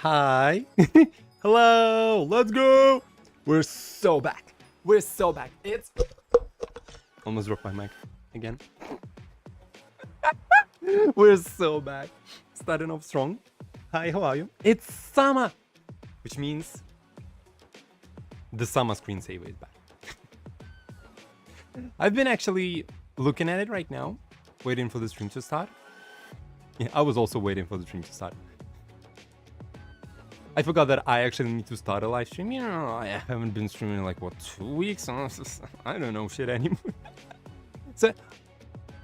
Hi. Hello. Let's go. We're so back. We're so back. It's almost dropped my mic again. We're so back. Starting off strong. Hi, how are you? It's summer, which means the summer screensaver is back. I've been actually looking at it right now, waiting for the stream to start. Yeah, I was also waiting for the stream to start. I forgot that I actually need to start a live stream. You know, I haven't been streaming in like, what, 2 weeks? I don't know shit anymore. So,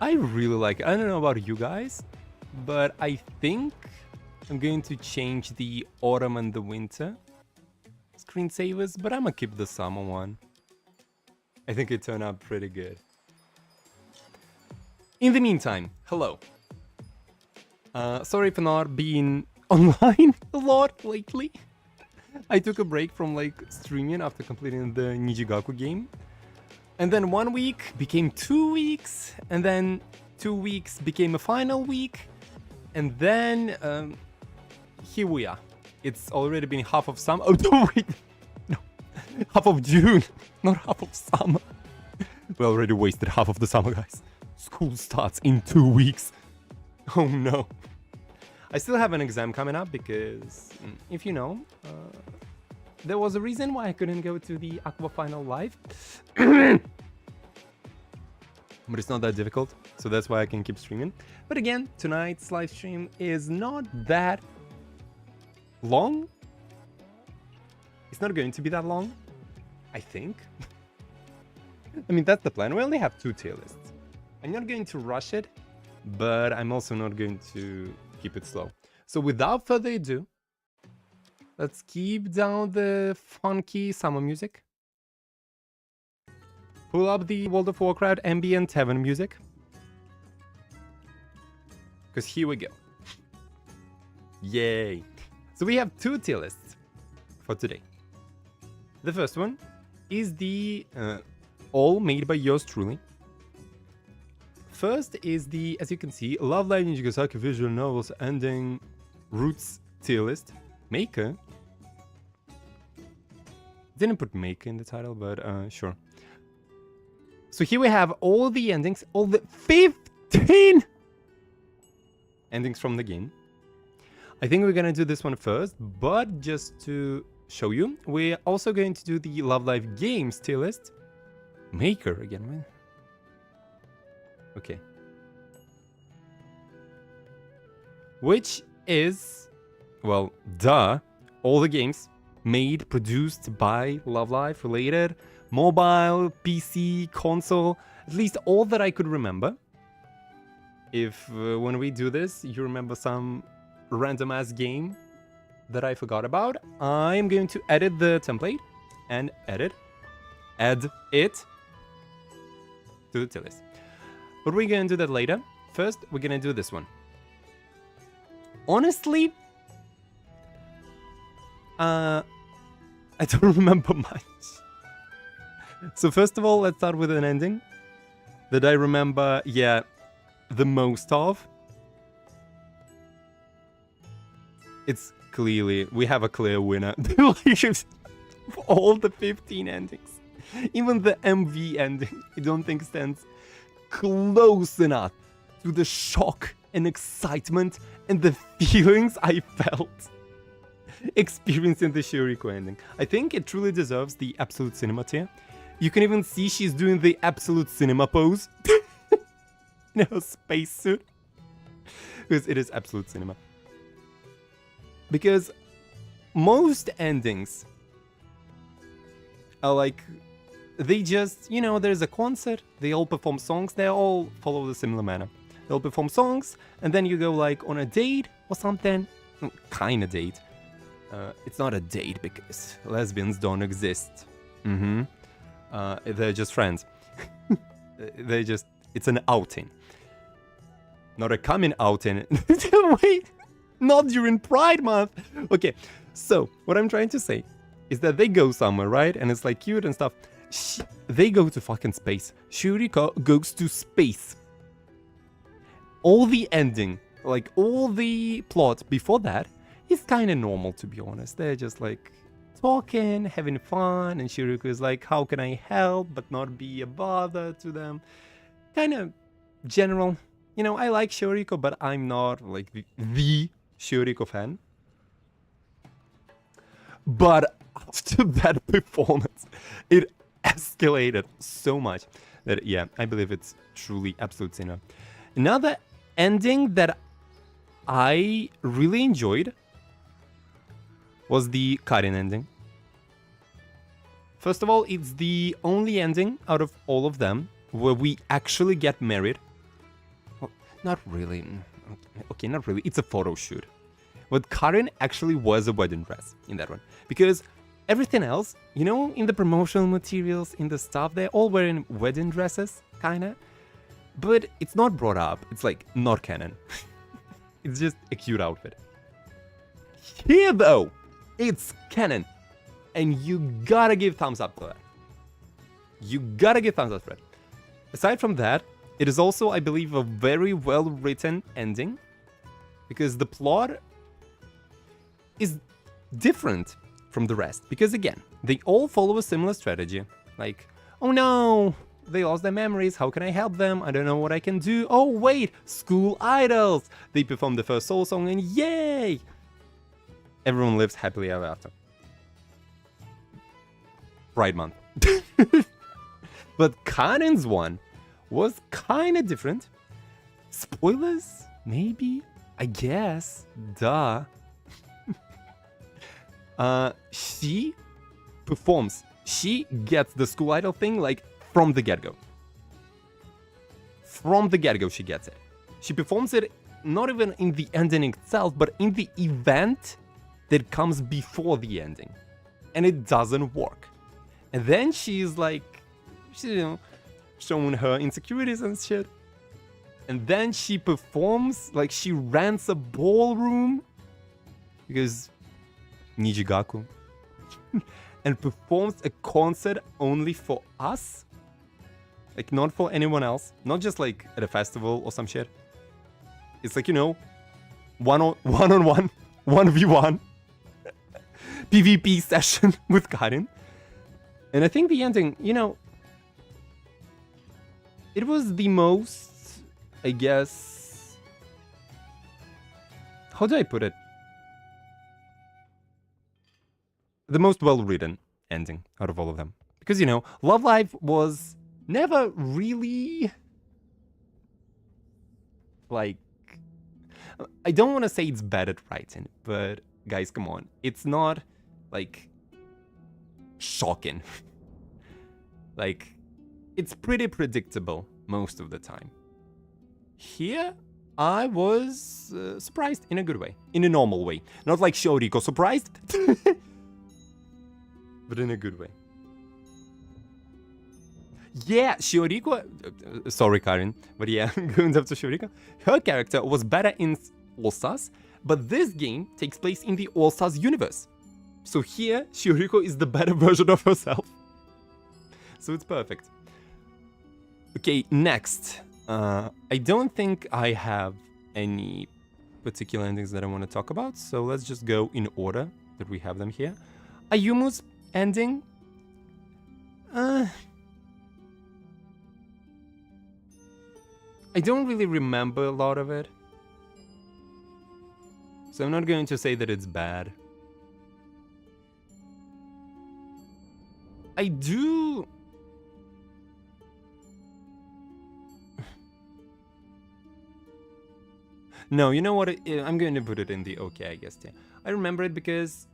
I really like it. I don't know about you guys, but I think I'm going to change the autumn and the winter screensavers, but I'm gonna keep the summer one. I think it turned out pretty good. In the meantime, hello. Sorry for not being online a lot lately. I took a break from like streaming after completing the Nijigasaki game. And then 1 week became 2 weeks, and then 2 weeks became a final week. And then here we are. It's already been half of summer. Oh, no, wait. No. Half of June, not half of summer. We already wasted half of the summer, guys. School starts in 2 weeks. Oh no. I still have an exam coming up because, if you know, there was a reason why I couldn't go to the Aqua Final live. But it's not that difficult, so that's why I can keep streaming. But again, tonight's live stream is not that long. It's not going to be that long, I think. I mean, that's the plan. We only have 2 tier lists. I'm not going to rush it, but I'm also not going to keep it slow. So without further ado, let's keep down the funky summer music. Pull up the World of Warcraft ambient heaven music. Because here we go. Yay. So we have 2 tier lists for today. The first one is the all made by yours truly. First is the, as you can see, Love Live Nijigasaki visual novels ending roots tier list. Maker. Didn't put Maker in the title, but sure. So here we have all the endings, all the 15 endings from the game. I think we're gonna do this one first, but just to show you, we're also going to do the Love Live Games tier list. Maker again, man. Okay. Which is, well, duh, all the games made, produced by Love Live, related, mobile, PC, console, at least all that I could remember. If when we do this, you remember some random ass game that I forgot about, I'm going to edit the template and add it to the tier list. But we're gonna do that later. First, we're gonna do this one. Honestly, I don't remember much. So first of all, let's start with an ending that I remember, yeah, the most of. It's clearly, we have a clear winner. For all the 15 endings. Even the MV ending, I don't think stands close enough to the shock and excitement and the feelings I felt experiencing the Shioriko ending. I think it truly deserves the absolute cinema tier. You can even see she's doing the absolute cinema pose in her spacesuit. Because it is absolute cinema. Because most endings are like, they just, you know, there's a concert, they all perform songs, they all follow the similar manner. They'll perform songs, and then you go like on a date or something. Kind of date. It's not a date because lesbians don't exist. They're just friends. It's an outing. Not a coming outing. Wait, not during Pride Month. Okay, so what I'm trying to say is that they go somewhere, right? And it's like cute and stuff. They go to fucking space. Shioriko goes to space. All the ending, like all the plot before that, is kind of normal, to be honest. They're just like talking, having fun, and Shioriko is like, how can I help but not be a bother to them? Kind of general. You know, I like Shioriko, but I'm not like the Shioriko fan. But after that performance, it escalated so much that, yeah, I believe it's truly absolute cinema. Another ending that I really enjoyed was the Karin ending. First of all, it's the only ending out of all of them where we actually get married. Well, not really. Okay, not really. It's a photo shoot. But Karin actually was a wedding dress in that one. Because everything else, you know, in the promotional materials, in the stuff, they're all wearing wedding dresses, kinda. But it's not brought up. It's like not canon. It's just a cute outfit. Here though, it's canon. And you gotta give thumbs up to that. You gotta give thumbs up to it. Aside from that, it is also, I believe, a very well written ending. Because the plot is different from the rest. Because again, they all follow a similar strategy. Like, oh no, they lost their memories. How can I help them? I don't know what I can do. Oh wait, school idols. They perform the first soul song and yay! Everyone lives happily ever after. Pride Month. But Karin's one was kind of different. Spoilers? Maybe? I guess. Duh. She performs. She gets the school idol thing like from the get-go. From the get-go she gets it. She performs it not even in the ending itself, but in the event that comes before the ending. And it doesn't work. And then she's like, you know, showing her insecurities and shit. And then she performs, like she rents a ballroom. Because Nijigasaki. And performs a concert only for us. Like not for anyone else. Not just like at a festival or some shit. It's like, you know, one-on-one, 1v1 PvP session with Karin. And I think the ending, you know, it was the most, I guess, how do I put it? The most well-written ending out of all of them. Because, you know, Love Live was never really, like, I don't want to say it's bad at writing, but guys, come on. It's not, like, shocking. Like, it's pretty predictable most of the time. Here, I was surprised in a good way. In a normal way. Not like Shioriko surprised. But in a good way. Yeah, Shioriko... sorry, Karin. But yeah, going up to Shioriko. Her character was better in All-Stars. But this game takes place in the All-Stars universe. So here, Shioriko is the better version of herself. So it's perfect. Okay, next. I don't think I have any particular endings that I want to talk about, so let's just go in order that we have them here. Ayumu's ending. I don't really remember a lot of it, so I'm not going to say that it's bad. I do... No, you know what? I'm going to put it in the okay, I guess. Yeah. I remember it because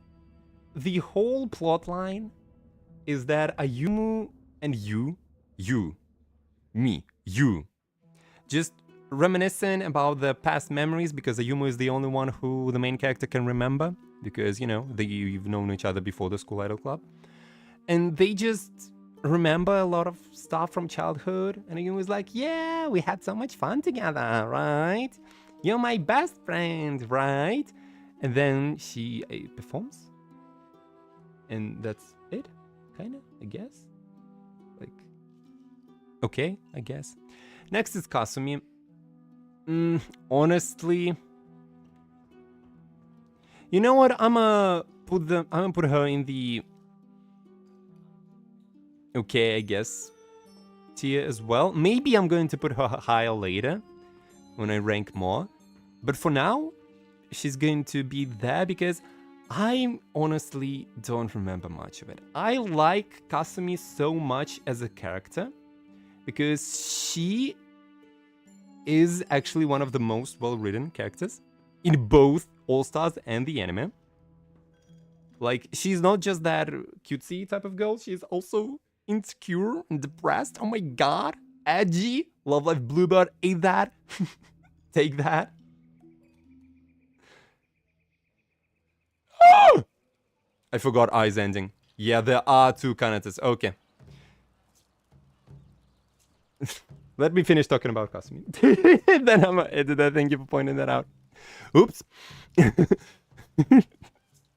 the whole plot line is that Ayumu and you, just reminiscing about the past memories, because Ayumu is the only one who the main character can remember, because, you know, they've known each other before the school idol club. And they just remember a lot of stuff from childhood. And Ayumu was like, yeah, we had so much fun together, right? You're my best friend, right? And then she performs. And that's it, kind of, I guess. Like, okay, I guess. Next is Kasumi. Honestly, you know what? I'm gonna put her in the okay, I guess, tier as well. Maybe I'm going to put her higher later when I rank more. But for now, she's going to be there because I honestly don't remember much of it. I like Kasumi so much as a character because she is actually one of the most well-written characters in both All-Stars and the anime. Like, she's not just that cutesy type of girl, she's also insecure and depressed. Oh my god. Edgy. Love Life Bluebird. Ate that. Take that. I forgot Eyes ending. Yeah, there are two Kanatas. Okay. Let me finish talking about Kasumi. Then I'm gonna edit that. Thank you for pointing that out. Oops.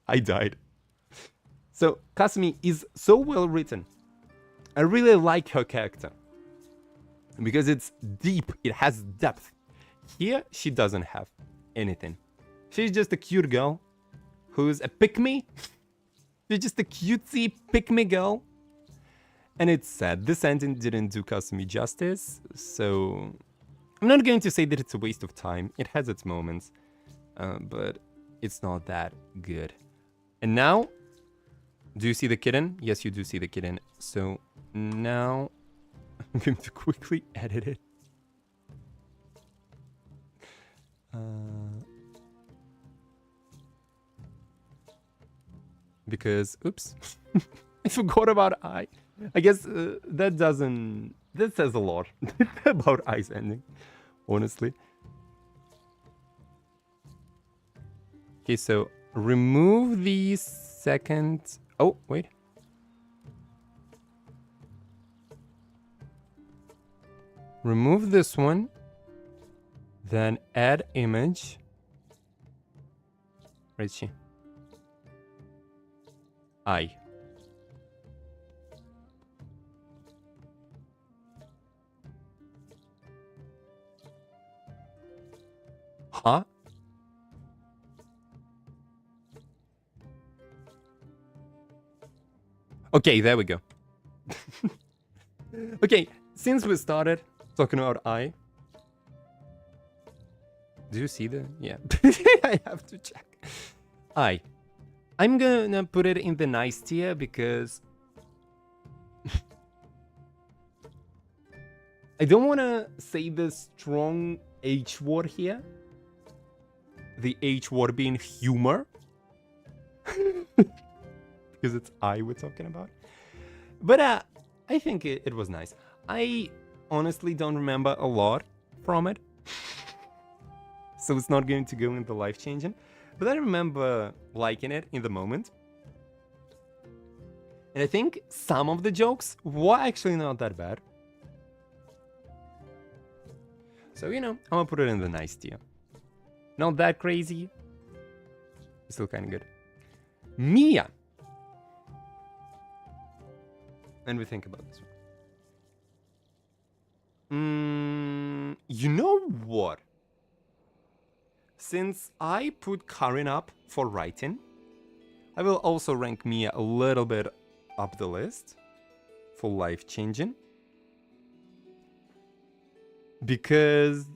I died. So, Kasumi is so well written. I really like her character. Because it's deep. It has depth. Here, she doesn't have anything. She's just a cute girl who's a pick-me. She's just a cutesy pick-me girl. And it's sad. This ending didn't do Kasumi justice, so I'm not going to say that it's a waste of time. It has its moments, but it's not that good. And now, do you see the kitten? Yes, you do see the kitten. So now I'm going to quickly edit it. Because, oops, I forgot about I guess that says a lot about Ice ending, honestly. Okay, so remove the second... Oh, wait. Remove this one. Then add image. Where is she? I. Huh? Okay, there we go. Okay, since we started talking about I. Do you see the... Yeah. I have to check. I'm gonna put it in the nice tier because... I don't want to say the strong H word here. The H word being humor. Because it's I we're talking about. But I think it was nice. I honestly don't remember a lot from it. So it's not going to go into life-changing. But I remember liking it in the moment. And I think some of the jokes were actually not that bad. So, you know, I'm gonna put it in the nice tier. Not that crazy. Still kind of good. Mia. And we think about this one. You know what? since I put Karin up for writing, I will also rank Mia a little bit up the list for life-changing. Because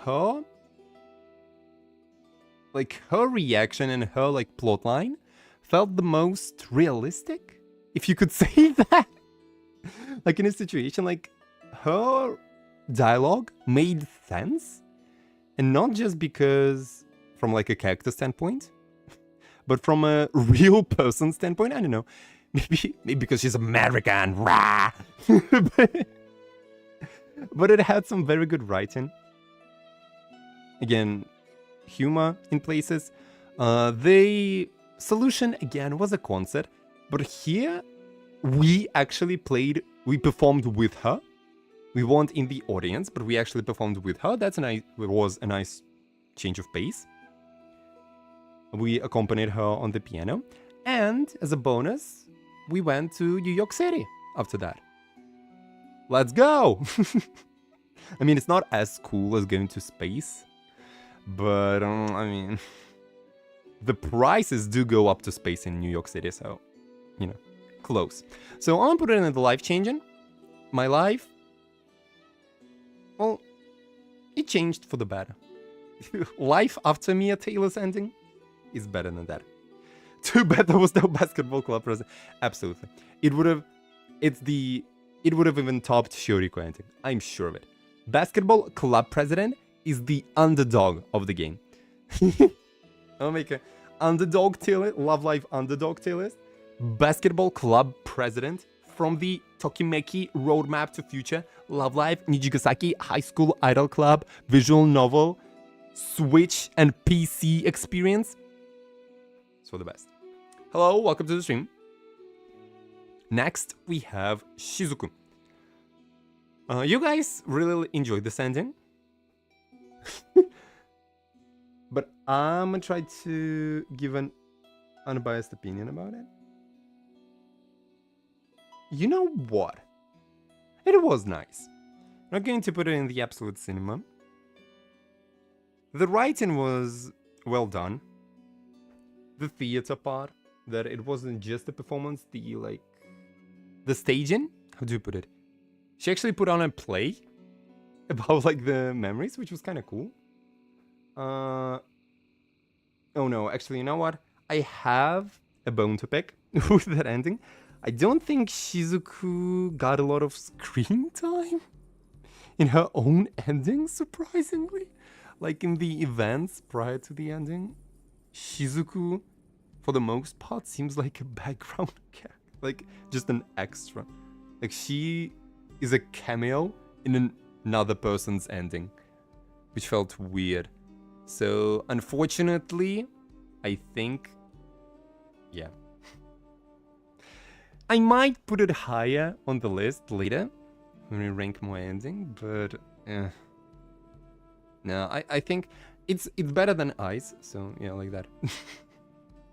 her reaction and her plotline felt the most realistic, if you could say that. In a situation, her dialogue made sense, and not just because from a character standpoint, but from a real person standpoint. I don't know, maybe because she's American, rah! But it had some very good writing. Again, humor in places. The solution again was a concert, but here we actually performed with her. We weren't in the audience, but we actually performed with her. It was a nice change of pace. We accompanied her on the piano, and as a bonus, we went to New York City after that. Let's go! I mean, it's not as cool as going to space, but I mean, the prices do go up to space in New York City, so, close. So I'll put it in the life-changing. My life, well, it changed for the better. Life after Mia Taylor's ending is better than that. Too bad there was no basketball club president. Absolutely. It would have even topped Shioriko ending. I'm sure of it. Basketball club president is the underdog of the game. I'll make a underdog tier list, Love Live underdog tier list. Basketball club president from the Tokimeki Roadmap to Future, Love Live, Nijigasaki, High School Idol Club, visual novel, Switch and PC experience. So the best. Hello, welcome to the stream. Next, we have Shizuku. You guys really enjoyed this ending. But I'm gonna try to give an unbiased opinion about it. You know what? It was nice. I'm not going to put it in the absolute cinema. The writing was well done. The theater part, that it wasn't just the performance, the staging, how do you put it? She actually put on a play about the memories, which was kind of cool. Oh no, actually, you know what? I have a bone to pick with that ending. I don't think Shizuku got a lot of screen time in her own ending, surprisingly. In the events prior to the ending, Shizuku, for the most part, seems like a background character, just an extra. She is a cameo in another person's ending, which felt weird. So, unfortunately, I think, yeah. I might put it higher on the list later, when we rank more ending, but, no, I think it's better than Ice, so, yeah, like that.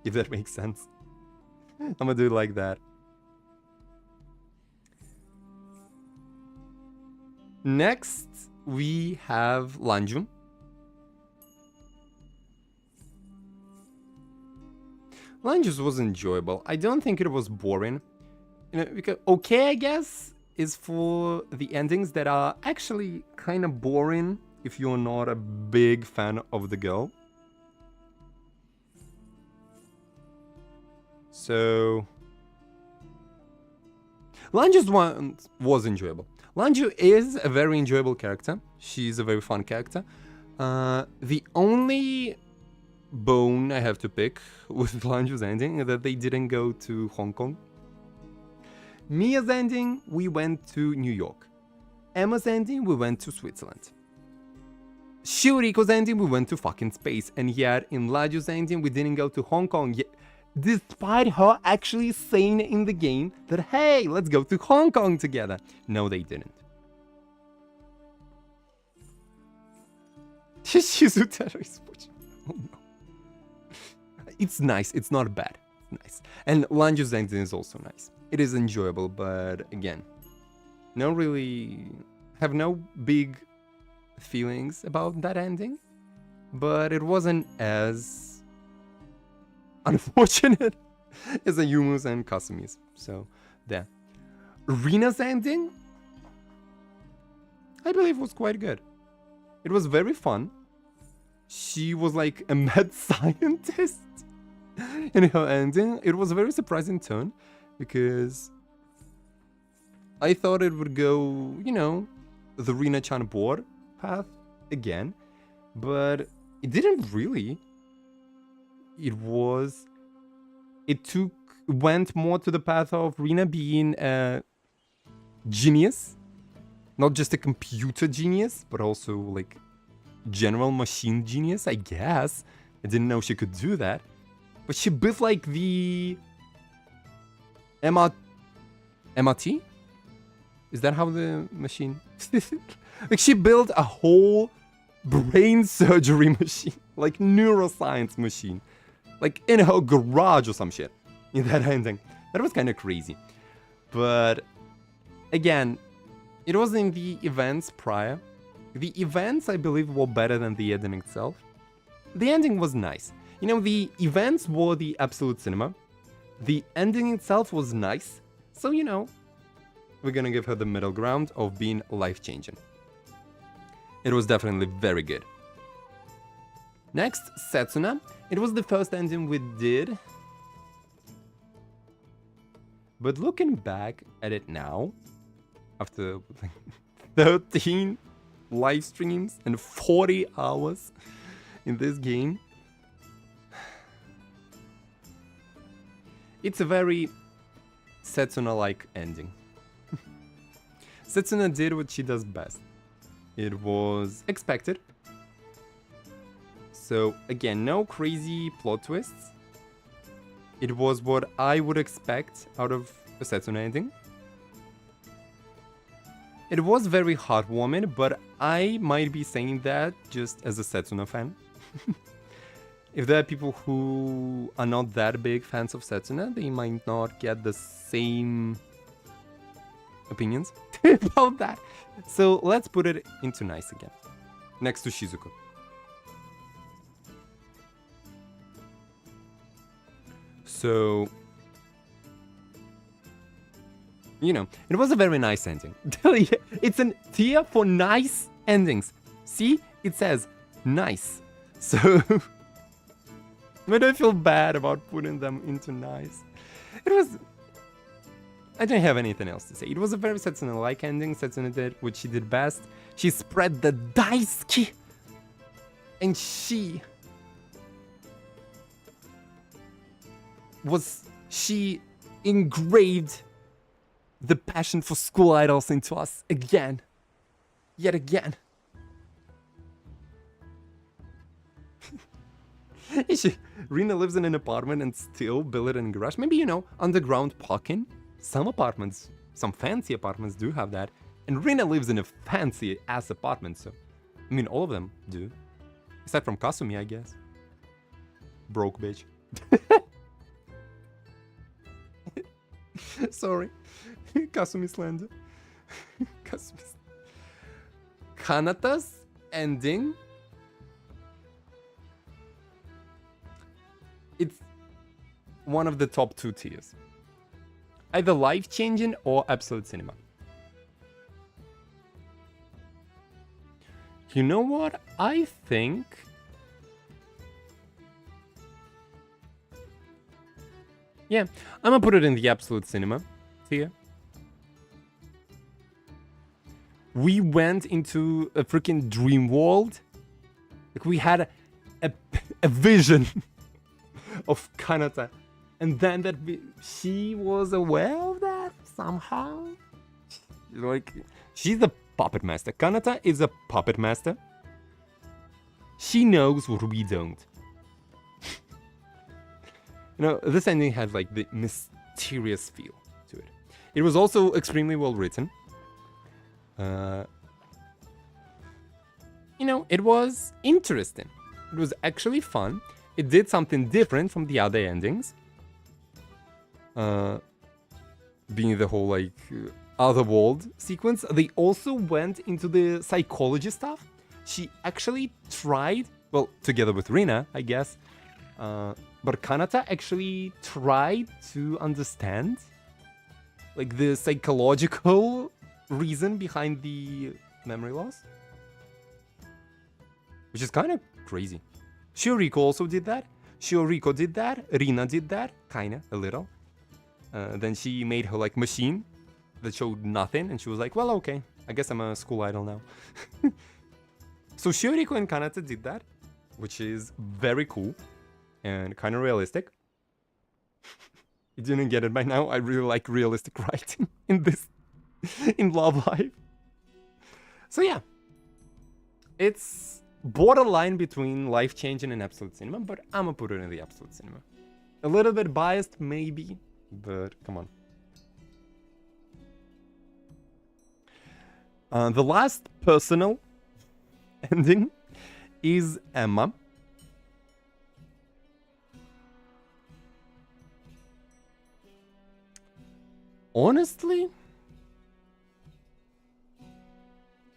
If that makes sense. I'm gonna do it like that. Next, we have Lanju. Lanju's was enjoyable. I don't think it was boring. Because okay, I guess, is for the endings that are actually kind of boring if you're not a big fan of the girl. So, Lanju's one was enjoyable. Lanju is a very enjoyable character. She's a very fun character. The only bone I have to pick with Lanju's ending is that they didn't go to Hong Kong. Mia's ending, we went to New York. Emma's ending, we went to Switzerland. Shioriko's ending, we went to fucking space. And yet, in Lanju's ending, we didn't go to Hong Kong yet. Despite her actually saying in the game that, hey, let's go to Hong Kong together. No, they didn't. Oh no. It's nice. It's not bad. It's nice. And Lanju's ending is also nice. It is enjoyable, but again, have no big feelings about that ending. but it wasn't as unfortunate as Ayumu's and Kasumi's. So, there. Rina's ending, I believe, was quite good. It was very fun. She was like a mad scientist in her ending. It was a very surprising turn because I thought it would go, you know, the Rina-chan board path again, but it didn't really. Went more to the path of Rina being a genius, not just a computer genius, but also like general machine genius, I guess. I didn't know she could do that, but she built like the MRT? Is that how the machine? Like she built a whole brain surgery machine, like neuroscience machine, like in her garage or some shit. In that ending, that was kind of crazy. But again, it was in the events prior. The events, I believe, were better than the ending itself. The ending was nice. You know, the events were the absolute cinema. The ending itself was nice. So, you know, we're gonna give her the middle ground of being life-changing. It was definitely very good. Next, Setsuna. It was the first ending we did. But looking back at it now, after 13 live streams and 40 hours in this game, it's a very Setsuna-like ending. Setsuna did what she does best. It was expected. So again, no crazy plot twists. It was what I would expect out of a Setsuna ending. It was very heartwarming, but I might be saying that just as a Setsuna fan. If there are people who are not that big fans of Setsuna, they might not get the same opinions about that. So let's put it into nice again, next to Shizuku. So, you know, it was a very nice ending. It's a tier for nice endings. See, it says nice. So, but I feel bad about putting them into nice. It was... I don't have anything else to say. It was a very Setsuna-like ending. Setsuna did what she did best. She spread the daisuki, and she engraved the passion for school idols into us again. Yet again. Rina lives in an apartment and still build it in a garage. Maybe, you know, underground parking. Some apartments, some fancy apartments do have that. And Rina lives in a fancy ass apartment, so... I mean, all of them do. Aside from Kasumi, I guess. Broke bitch. Sorry. Kasumi slander. Kasumi's... Kanata's ending... It's one of the top 2 tiers. Either life-changing or absolute cinema. You know what? I think... Yeah, I'm gonna put it in the absolute cinema tier. We went into a freaking dream world. Like, we had a vision of Kanata. And then she was aware of that somehow. Like, she's the puppet master. Kanata is a puppet master. She knows what we don't. You know, this ending had like the mysterious feel to it. It was also extremely well written. You know, it was interesting. It was actually fun. It did something different from the other endings. Being the whole like otherworld sequence. They also went into the psychology stuff. She actually tried Well, together with Rina, I guess. But Kanata actually tried to understand like the psychological reason behind the memory loss, which is kind of crazy. Shioriko also did that. Shioriko did that. Rina did that, kinda, a little. Then she made her like machine that showed nothing, and she was like, well, okay, I guess I'm a school idol now. So Shioriko and Kanata did that, which is very cool and kind of realistic. You didn't get it by now. I really like realistic writing in this, in Love Live. So yeah, it's borderline between life-changing and absolute cinema, but I'm gonna put it in the absolute cinema. A little bit biased, maybe, but come on. The last personal ending is Emma. Honestly,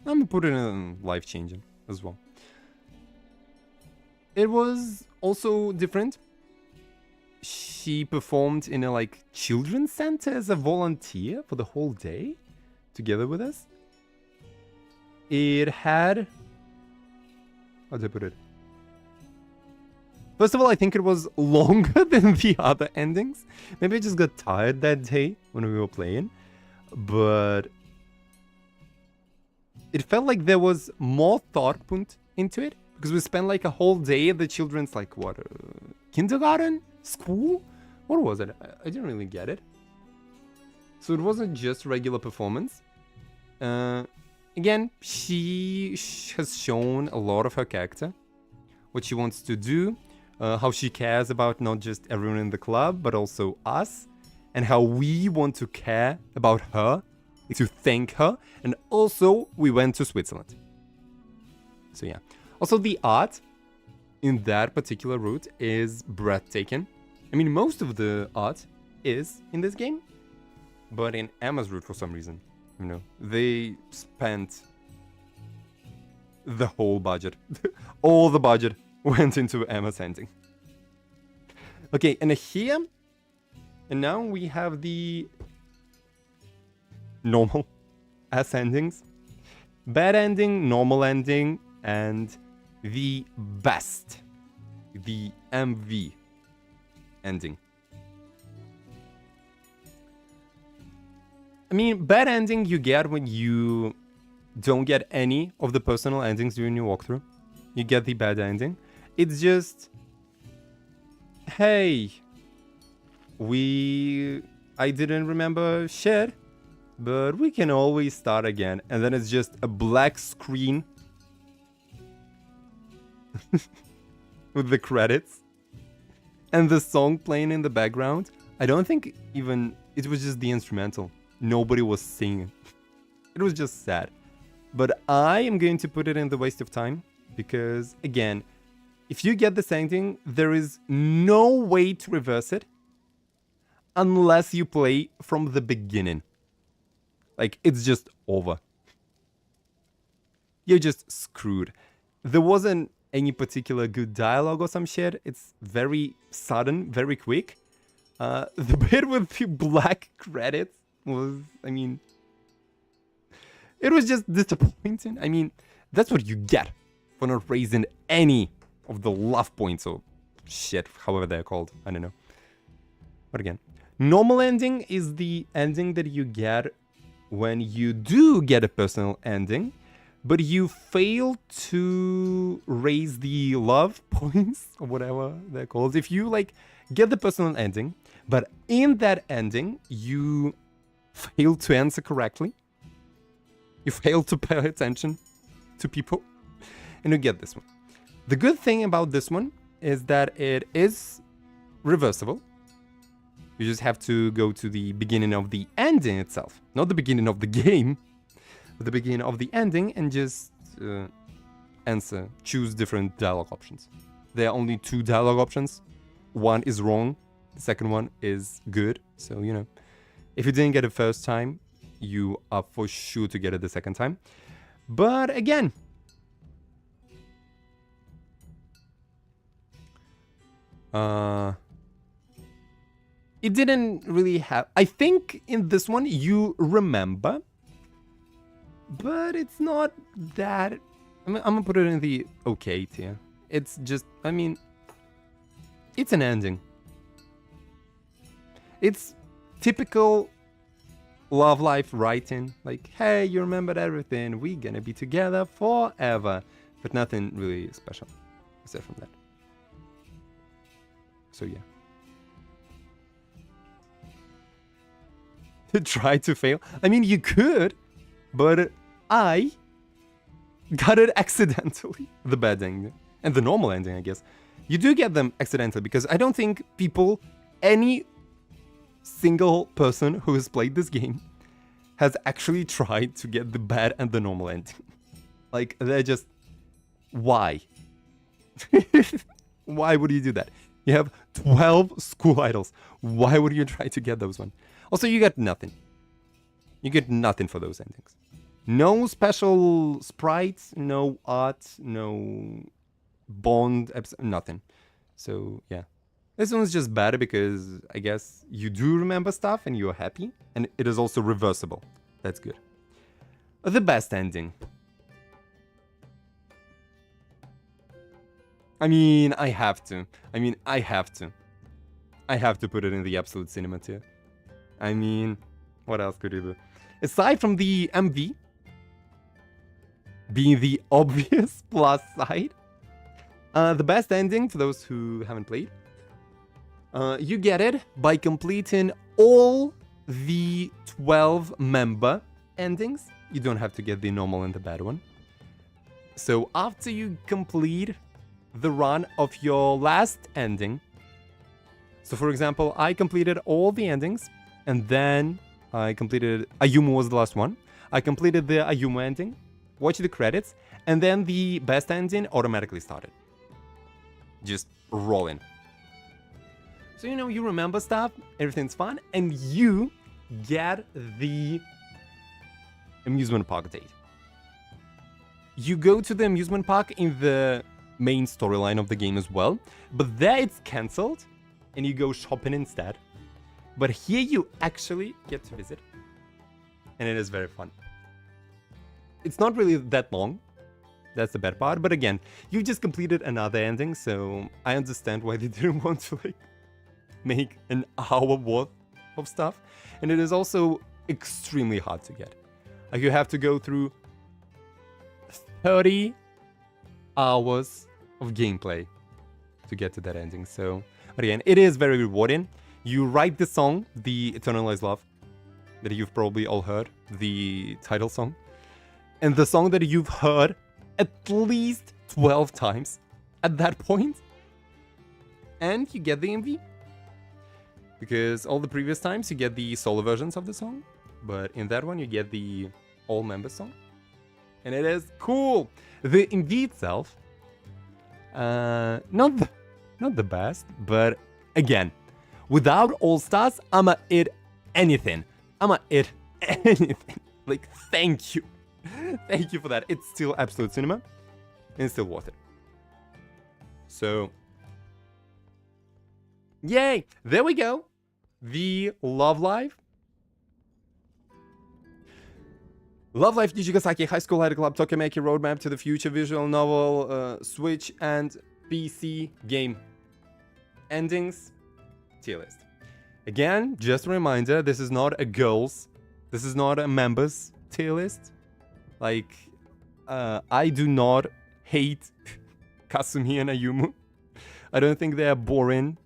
I'm gonna put it in life-changing as well. It was also different. She performed in a like children's center as a volunteer for the whole day together with us. It had... how do I put it? First of all, I think it was longer than the other endings. Maybe I just got tired that day when we were playing. But it felt like there was more thought put into it. Because we spent like a whole day at the children's, like, what, kindergarten? School? What was it? I didn't really get it. So it wasn't just regular performance. Again, she has shown a lot of her character. What she wants to do. How she cares about not just everyone in the club, but also us. And how we want to care about her. To thank her. And also, we went to Switzerland. So yeah. Also, the art in that particular route is breathtaking. I mean, most of the art is in this game. But in Emma's route, for some reason, you know, they spent the whole budget. All the budget went into Emma's ending. Okay, and here, and now we have the normal ass endings. Bad ending, normal ending, and the best, the MV ending. I mean, bad ending you get when you don't get any of the personal endings during your walkthrough. You get the bad ending. It's just, hey, I didn't remember shit, but we can always start again. And then it's just a black screen with the credits and the song playing in the background. I don't think even, it was just the instrumental. Nobody was singing. It was just sad. But I am going to put it in the waste of time because, again, if you get this ending, there is no way to reverse it unless you play from the beginning. Like, it's just over. You're just screwed. There wasn't any particular good dialogue or some shit. It's very sudden, very quick. The bit with the black credits was, I mean, it was just disappointing. I mean, that's what you get for not raising any of the love points or shit, however they're called. I don't know. But again, normal ending is the ending that you get when you do get a personal ending, but you fail to raise the love points or whatever they're called. If you like get the personal ending, but in that ending you fail to answer correctly, you fail to pay attention to people, and you get this one. The good thing about this one is that it is reversible. You just have to go to the beginning of the ending itself. Not the beginning of the game, but the beginning of the ending, and just choose different dialogue options. There are only 2 dialogue options. One is wrong, the second one is good. So, you know, if you didn't get it first time, you are for sure to get it the second time. But again, Uh, it didn't really have... I think in this one you remember, but it's not that... I'm gonna put it in the okay tier. It's just, I mean, it's an ending. It's typical love life writing. Like, hey, you remembered everything. We're gonna be together forever. But nothing really special aside from that. So yeah. To try to fail? I mean, you could, but I got it accidentally. The bad ending. And the normal ending, I guess. You do get them accidentally because I don't think people, any single person who has played this game has actually tried to get the bad and the normal ending. Like, they're just... Why? Why would you do that? You have 12 school idols. Why would you try to get those ones? Also, you get nothing. You get nothing for those endings. No special sprites, no art, no bond, nothing. So, yeah. This one's just bad because I guess you do remember stuff and you're happy. And it is also reversible. That's good. The best ending. I mean, I have to. I have to put it in the absolute cinema tier. I mean, what else could you do? Aside from the MV being the obvious plus side, the best ending, for those who haven't played, you get it by completing all the 12 member endings. You don't have to get the normal and the bad one. So after you complete the run of your last ending, so for example, I completed all the endings, and then I completed... Ayumu was the last one. I completed the Ayumu ending, watched the credits, and then the best ending automatically started. Just rolling. So, you know, you remember stuff, everything's fun, and you get the amusement park date. You go to the amusement park in the main storyline of the game as well, but there it's cancelled, and you go shopping instead. But here you actually get to visit, and it is very fun. It's not really that long. That's the bad part, but again, you just completed another ending, so I understand why they didn't want to, like, make an hour worth of stuff. And it is also extremely hard to get. Like, you have to go through 30 hours of gameplay to get to that ending. So, but again, it is very rewarding. You write the song, the Eternalized Love, that you've probably all heard, the title song. And the song that you've heard at least 12 times at that point. And you get the MV. Because all the previous times you get the solo versions of the song. But in that one you get the all-member song. And it is cool! The MV itself, not the best, but again, without All-Stars, I'ma eat anything. I'ma eat anything. Like, thank you. Thank you for that. It's still absolute cinema, and it's still worth it. So, yay! There we go. The Love Live. Love Live Nijigasaki High School Idol Club Tokimeki Roadmap to the Future visual novel, Switch and PC game endings tier list. Again, just a reminder, this is not a girls, this is not a members tier list. Like, I do not hate Kasumi and Ayumu. I don't think they are boring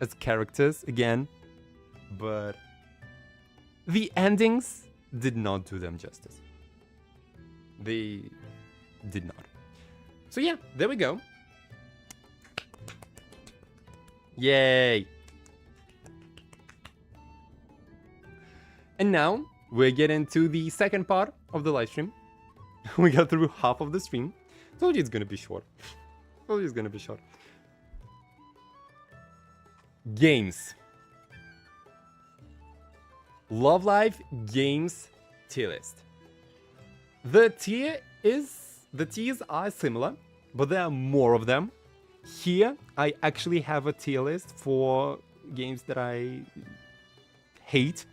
as characters, again. But the endings did not do them justice. They did not. So yeah, there we go. Yay! And now, we're getting to the second part of the live stream. We got through half of the stream. Told you it's gonna be short. Told you it's gonna be short. Games. Love Live Games tier list. The tiers are similar, but there are more of them. Here, I actually have a tier list for games that I hate.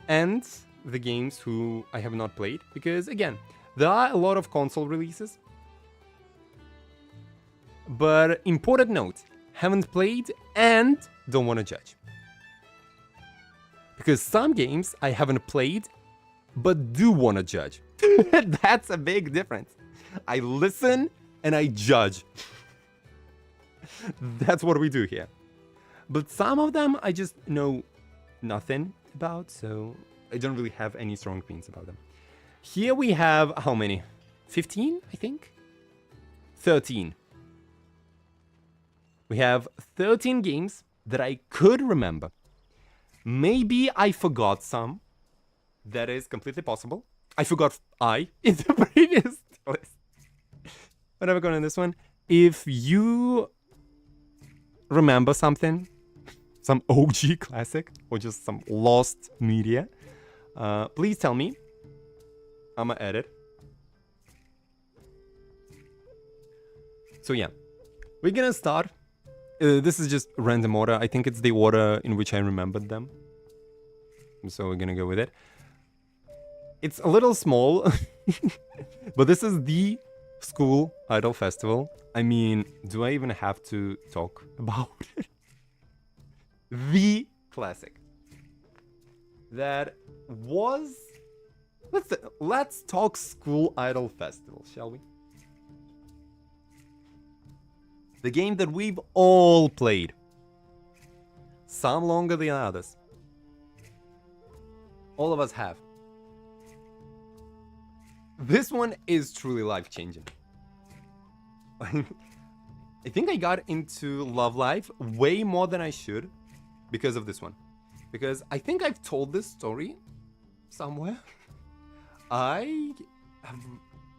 And the games who I have not played. Because, again, there are a lot of console releases. But important note, haven't played and don't want to judge. Because some games I haven't played, but do want to judge. That's a big difference. I listen and I judge. That's what we do here. But some of them I just know nothing about, so I don't really have any strong opinions about them. Here we have, how many? 15, I think? 13. We have 13 games that I could remember. Maybe I forgot some. That is completely possible. I forgot I in the previous list. But I'm going in this one. If you remember something, some OG classic, or just some lost media, please tell me. I'm gonna edit. So yeah, we're gonna start. This is just random order. I think it's the order in which I remembered them. So we're gonna go with it. It's a little small, but this is the School Idol Festival. I mean, do I even have to talk about it? The classic. That was... Let's talk School Idol Festival, shall we? The game that we've all played. Some longer than others. All of us have. This one is truly life-changing. I think I got into Love Life way more than I should because of this one. Because I think I've told this story somewhere. My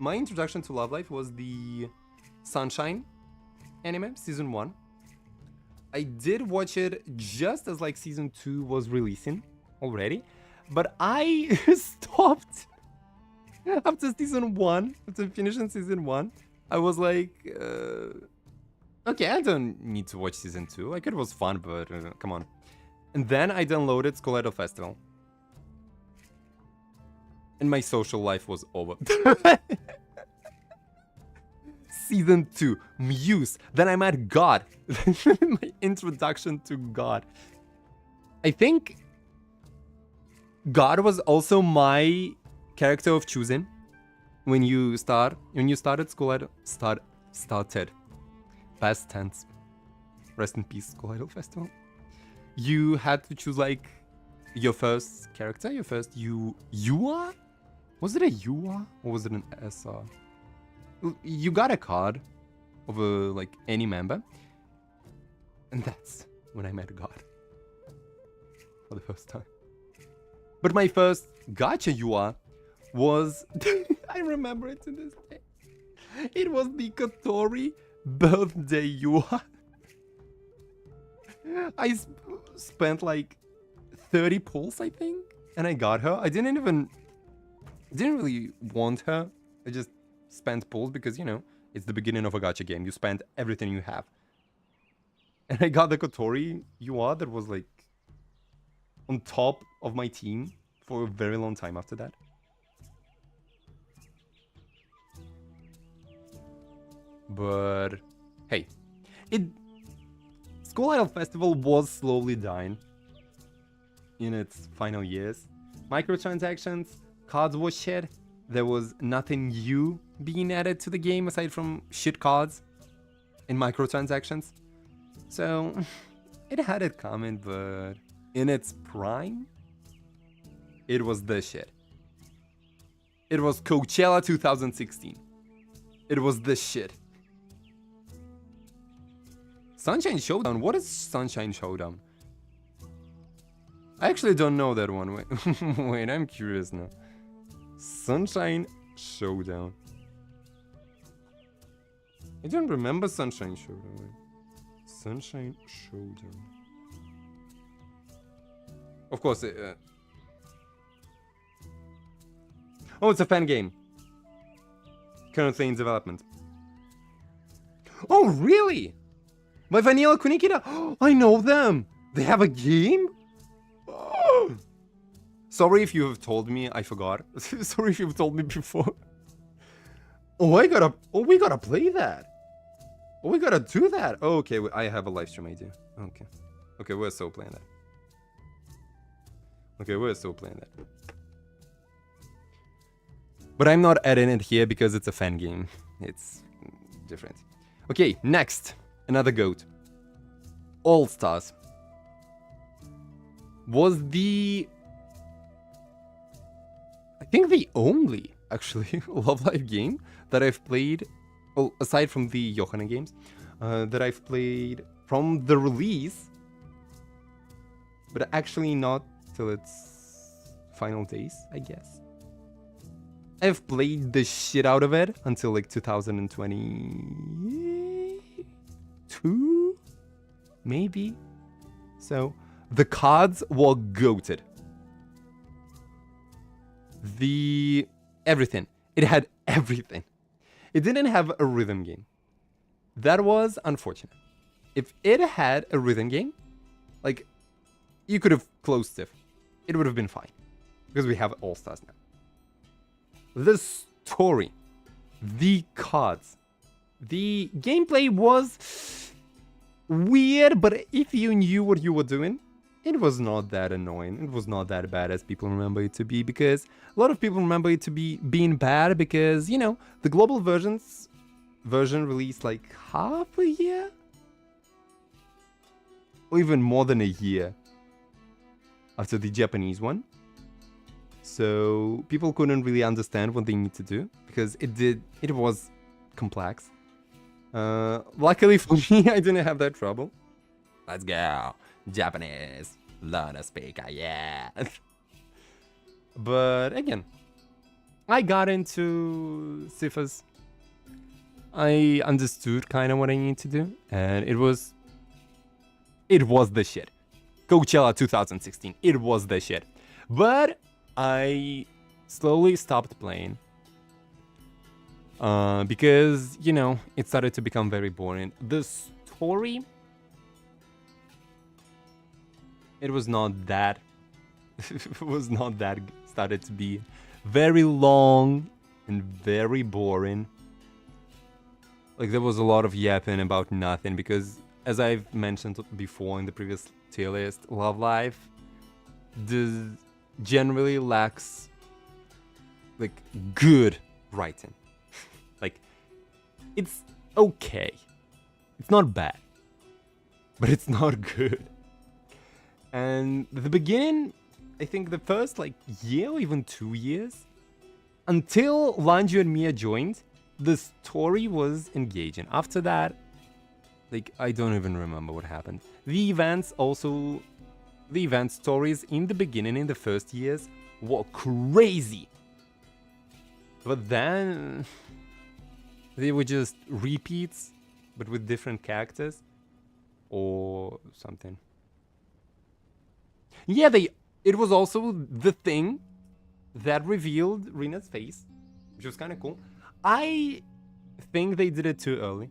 introduction to Love Life was the Sunshine anime, season 1. I did watch it just as like season 2 was releasing already. But I stopped after season 1, after finishing season 1. I was like, okay, I don't need to watch season 2. Like, it was fun, but come on. And then I downloaded School Idol Festival. And my social life was over. Season 2, Muse. Then I met God. My introduction to God. I think God was also my character of choosing when you started School Idol. Started. Past tense. Rest in peace, School Idol Festival. You had to choose like your first character, your first Yua? Was it a Yua or was it an SR? You got a card of like any member. And that's when I met God. For the first time. But my first gacha Yua was... I remember it to this day. It was the Kotori birthday Yua. I spent like 30 pulls, I think. And I got her. I didn't really want her. I just spent pulls because, you know, it's the beginning of a gacha game. You spend everything you have. And I got the Kotori Yua that was like on top of my team for a very long time after that. But hey, School Idol Festival was slowly dying in its final years. Microtransactions, cards was shit. There was nothing new being added to the game aside from shit cards and microtransactions. So it had it coming, but in its prime, it was the shit. It was Coachella 2016. It was the shit. Sunshine Showdown? What is Sunshine Showdown? I actually don't know that one. Wait, I'm curious now. Sunshine Showdown. I don't remember Sunshine Showdown. Wait. Sunshine Showdown. Of course. Oh, it's a fan game. currently in development. Oh, really? My Vanilla Kunikida? I know them! They have a game? Sorry if you have told me, I forgot. Sorry if you've told me before. Oh, we gotta play that. Oh, we gotta do that. Oh, okay, I have a live stream idea. Okay. Okay, we're still playing that. Okay, we're still playing that. But I'm not adding it here because it's a fan game. It's different. Okay, next. Another GOAT. All Stars. Was I think the only, actually, Love Live game that I've played, well, aside from the Johanna games, that I've played from the release, but actually not till its final days, I guess. I've played the shit out of it until like 2022, maybe. So the cards were goated. Everything. It had everything. It didn't have a rhythm game. That was unfortunate. If it had a rhythm game, like, you could have closed it. It would have been fine. Because we have All Stars now. The story, the cards, the gameplay was weird, but if you knew what you were doing, it was not that annoying. It was not that bad as people remember it to be, because a lot of people remember it to be being bad because, you know, the global version released like half a year? Or even more than a year after the Japanese one. So people couldn't really understand what they need to do because it was complex. Luckily for me, I didn't have that trouble. Let's go. Japanese. Learn to speak, yeah. But again, I got into ciphers. I understood kind of what I need to do, and it was the shit. Coachella 2016, it was the shit. But I slowly stopped playing because, you know, it started to become very boring. The story, it was not that started to be very long and very boring. Like, there was a lot of yapping about nothing because, as I've mentioned before in the previous tier list, Love Life generally lacks, like, good writing. Like, it's okay. It's not bad. But it's not good. And the beginning, I think the first, like, year or even 2 years, until Lanju and Mia joined, the story was engaging. After that, like, I don't even remember what happened. The event stories in the beginning, in the first years, were crazy. But then they were just repeats, but with different characters or something. Yeah, it was also the thing that revealed Rina's face, which was kind of cool. I think they did it too early.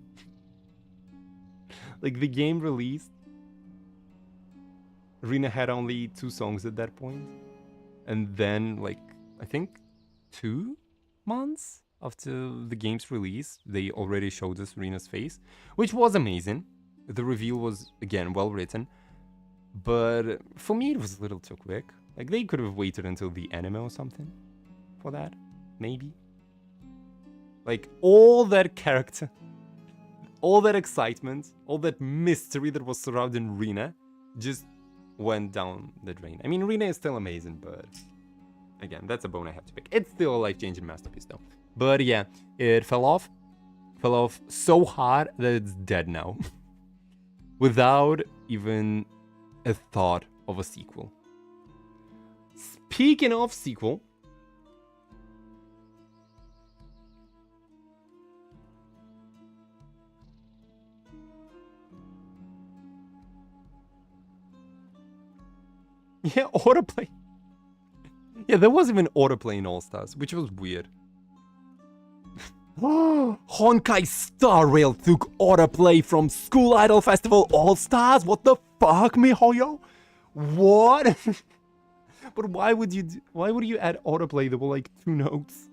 Like, the game released, Rina had only 2 songs at that point. And then, like, I think 2 months after the game's release, they already showed us Rina's face, which was amazing. The reveal was, again, well written. But for me, it was a little too quick. Like, they could have waited until the anime or something for that, maybe. Like, all that character, all that excitement, all that mystery that was surrounding Rina just went down the drain. I mean, Rina is still amazing, but again, that's a bone I have to pick. It's still a life-changing masterpiece, though. But yeah, it fell off so hard that it's dead now. Without even a thought of a sequel. Speaking of sequel, yeah, autoplay. Yeah, there was even autoplay in All Stars, which was weird. Honkai Star Rail took autoplay from School Idol Festival All Stars. What the fuck, miHoYo? What? But why would you add autoplay? There were like 2 notes.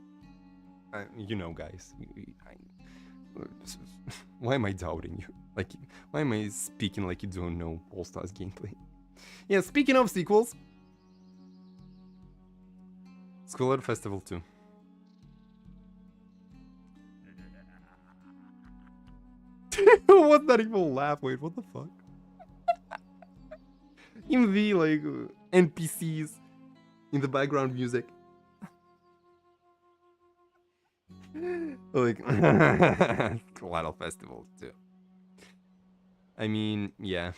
You know, guys. Why am I doubting you? Like, why am I speaking like you don't know All Stars gameplay? Yeah, speaking of sequels, School Idol Festival 2. What's that even laugh? Wait, what the fuck? In the like NPCs in the background music. Like School Idol Festival too. I mean, yeah.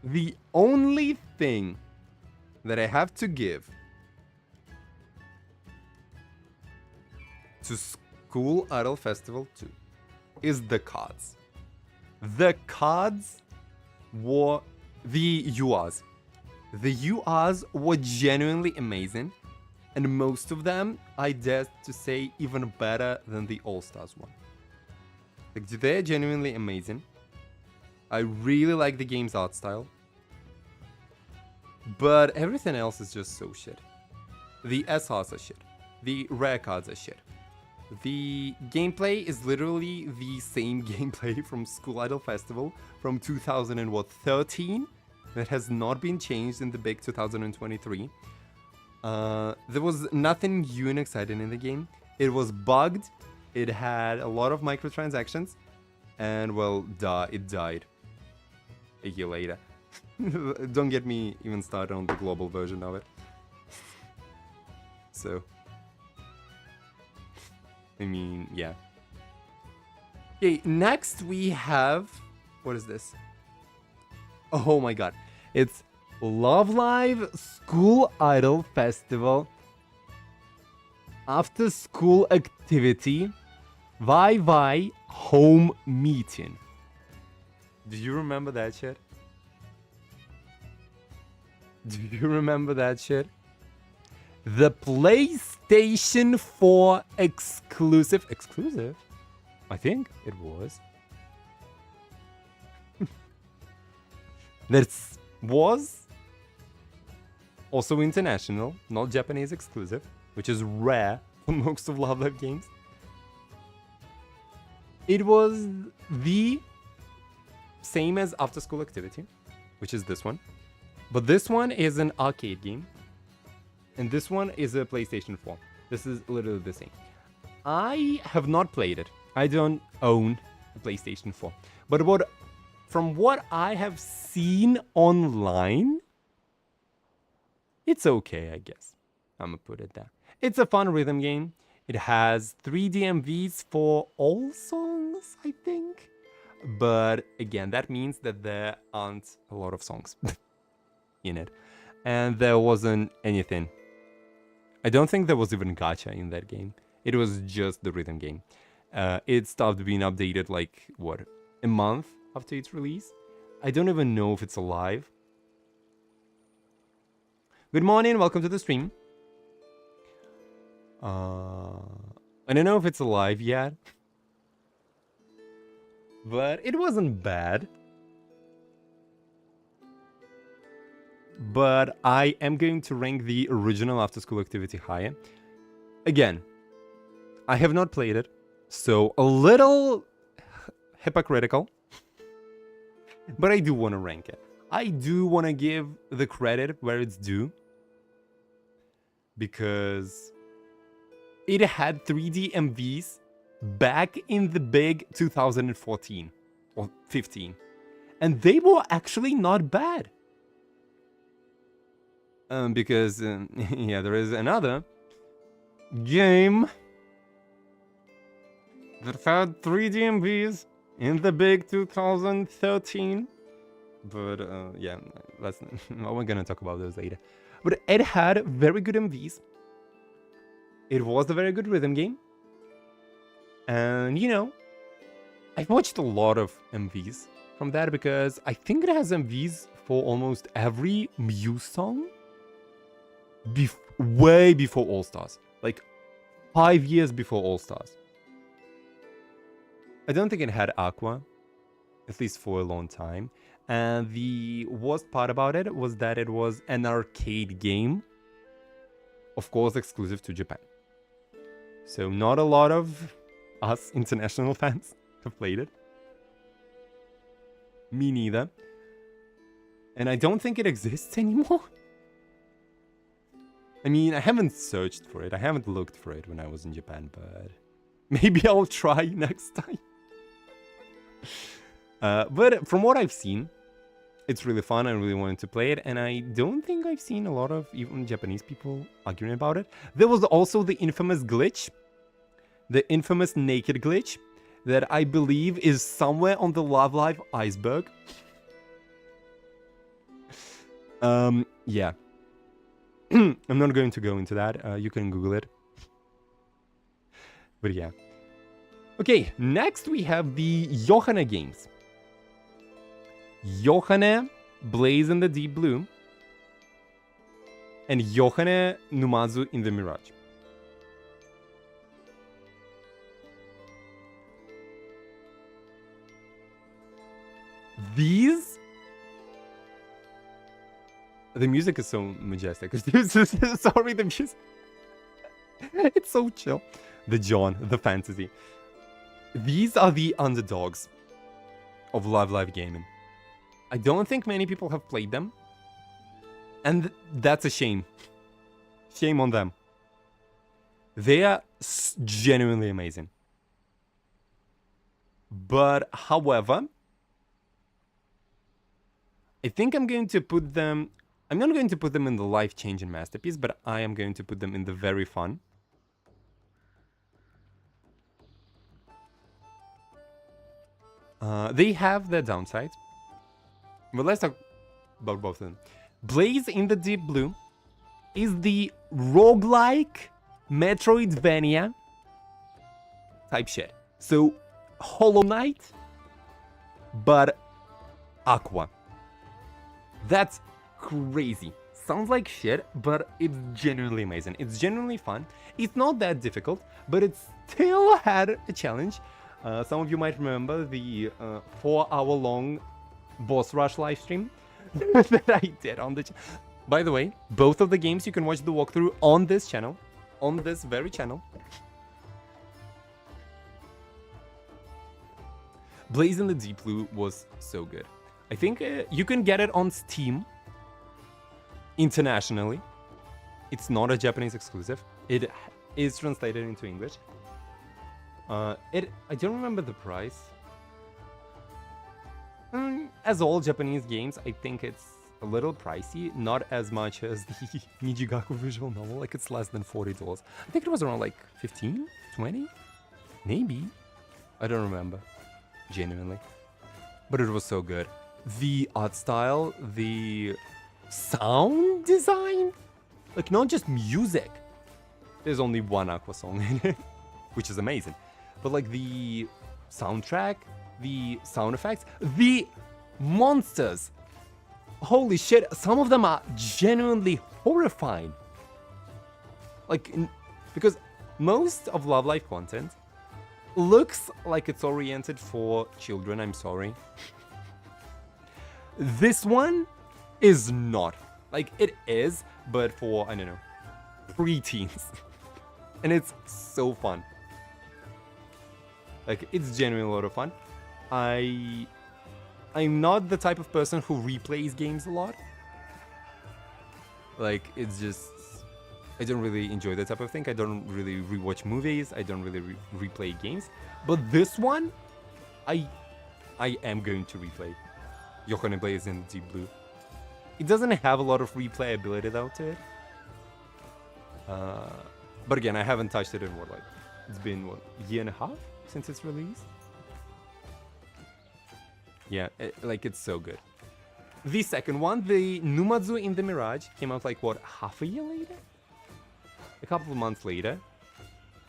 The only thing that I have to give to School Idol Festival 2 is the cards. The cards were the URs. The URs were genuinely amazing, and most of them, I dare to say, even better than the All-Stars one. Like, they're genuinely amazing. I really like the game's art style. But everything else is just so shit. The SRs are shit. The rare cards are shit. The gameplay is literally the same gameplay from School Idol Festival from 2013 that has not been changed in the big 2023. There was nothing new and exciting in the game. It was bugged. It had a lot of microtransactions. And, well, it died a year later. Don't get me even started on the global version of it. So, I mean, yeah. Okay, next we have... What is this? Oh my god. It's Love Live School Idol Festival After School Activity VY Home Meeting. Do you remember that shit? Do you remember that shit? The PlayStation 4 exclusive. Exclusive? I think it was. That was also international, not Japanese exclusive, which is rare for most of Love Live games. It was the same as After School Activity, which is this one. But this one is an arcade game. And this one is a PlayStation 4. This is literally the same. I have not played it. I don't own a PlayStation 4. But from what I have seen online, it's okay, I guess. I'm gonna put it there. It's a fun rhythm game. It has 3 DMVs for all songs, I think. But again, that means that there aren't a lot of songs in it. And there wasn't anything. I don't think there was even gacha in that game. It was just the rhythm game. It stopped being updated like, what, a month after its release? I don't even know if it's alive. Good morning, welcome to the stream. I don't know if it's alive yet. But it wasn't bad. But I am going to rank the original After School Activity higher. Again, I have not played it, so a little hypocritical. But I do want to rank it. I do want to give the credit where it's due. Because it had 3D MVs back in the big 2014 or 15. And they were actually not bad. Because, yeah, there is another game that had 3D MVs in the big 2013. But, yeah, we're gonna talk about those later. But it had very good MVs. It was a very good rhythm game. And, you know, I've watched a lot of MVs from that because I think it has MVs for almost every Muse song way before All Stars. Like, 5 years before All Stars. I don't think it had Aqua, at least for a long time. And the worst part about it was that it was an arcade game, of course, exclusive to Japan. So not a lot of us international fans have played it. Me neither. And I don't think it exists anymore. I mean, I haven't searched for it. I haven't looked for it when I was in Japan, but maybe I'll try next time. But from what I've seen, it's really fun. I really wanted to play it, and I don't think I've seen a lot of even Japanese people arguing about it. There was also the infamous glitch, the infamous naked glitch, that I believe is somewhere on the Love Live iceberg. Yeah. I'm not going to go into that. You can Google it. But yeah. Okay, next we have the Yohane games. Yohane, Blaze in the Deep Blue, and Yohane Numazu in the Mirage. These... The music is so majestic. Sorry, the music... It's so chill. The John, the fantasy. These are the underdogs of Love Live Gaming. I don't think many people have played them. And that's a shame. Shame on them. They are genuinely amazing. But, however, I think I'm going to put them... I'm not going to put them in the life-changing masterpiece, but I am going to put them in the very fun. They have their downsides. But let's talk about both of them. Blaze in the Deep Blue is the roguelike Metroidvania type shit. So, Hollow Knight, but Aqua. That's crazy. Sounds like shit, but it's genuinely amazing. It's genuinely fun. It's not that difficult, but it still had a challenge. Some of you might remember the 4-hour-long boss rush livestream that I did on the channel. By the way, both of the games you can watch the walkthrough on this channel, on this very channel. Blaze in the Deep Blue was so good. I think you can get it on Steam internationally. It's not a Japanese exclusive. It is translated into English. I don't remember the price. As all Japanese games, I think it's a little pricey. Not as much as the Nijigasaki visual novel. Like, it's less than $40. I think it was around like 15, 20, maybe. I don't remember, genuinely. But it was so good. The art style, the sound design, like not just music. There's only one Aqua song in it, which is amazing. But like the soundtrack, the sound effects, the monsters. Holy shit, some of them are genuinely horrifying. Like, because most of Love Life content looks like it's oriented for children, I'm sorry. This one is not. Like, it is, but for, I don't know, preteens. And it's so fun. Like, it's genuinely a lot of fun. I'm not the type of person who replays games a lot. Like, it's just... I don't really enjoy that type of thing. I don't really rewatch movies. I don't really replay games. But this one, I am going to replay. Yohane Blaze in Deep Blue. It doesn't have a lot of replayability though to it. But again, I haven't touched it in what, like, it's been, what, a year and a half since its release? Yeah, it's so good. The second one, the Numazu in the Mirage, came out like, what, half a year later? A couple of months later.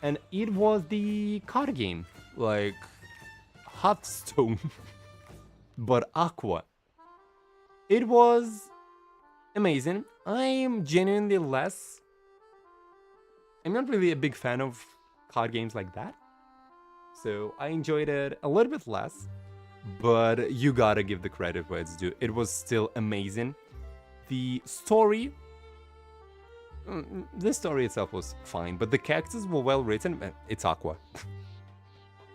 And it was the card game, like Hearthstone, but Aqua. It was amazing. I am genuinely less I'm not really a big fan of card games like that. So I enjoyed it a little bit less. But you gotta give the credit where it's due. It was still amazing. The story... the story itself was fine, but the characters were well written. It's Aqua.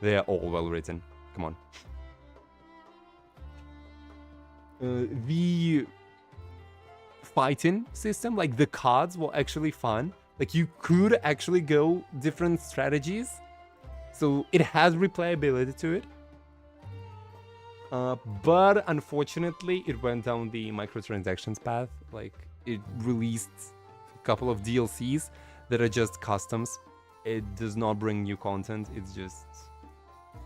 They are all well written. Come on. The fighting system, like the cards, were actually fun. Like you could actually go different strategies, so it has replayability to it. But unfortunately, it went down the microtransactions path. Like it released a couple of DLCs that are just customs. It does not bring new content. It's just,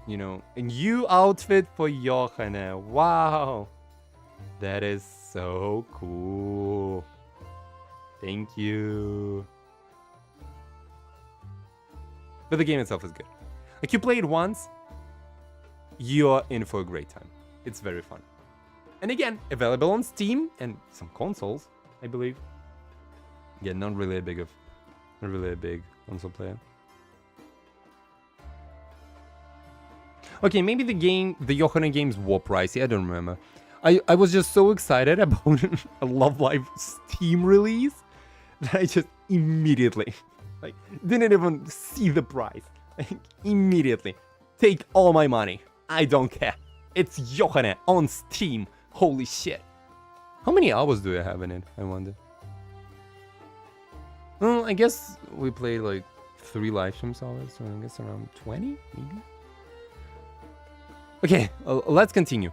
you know, a new outfit for Johanne. Wow. That is so cool. Thank you. But the game itself is good. Like, you play it once, you're in for a great time. It's very fun. And again, available on Steam and some consoles, I believe. Yeah, not really a big console player. Okay, maybe the Johanna games were pricey, I don't remember. I was just so excited about a Love Live Steam release that I just immediately, like, didn't even see the price. Like, immediately, take all my money. I don't care. It's Johanna on Steam. Holy shit. How many hours do I have in it, I wonder? Well, I guess we played like 3 live streams hours, so I guess around 20, maybe? Okay, let's continue.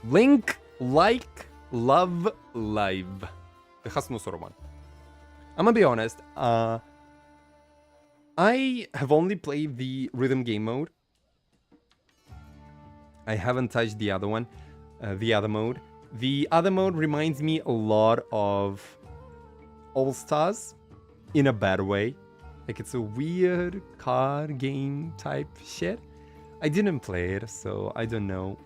Link, like, love, live. The Hasunosoro one. I'm gonna be honest, I have only played the rhythm game mode. I haven't touched the other one, the other mode. The other mode reminds me a lot of All Stars in a bad way. Like, it's a weird card game type shit. I didn't play it, so I don't know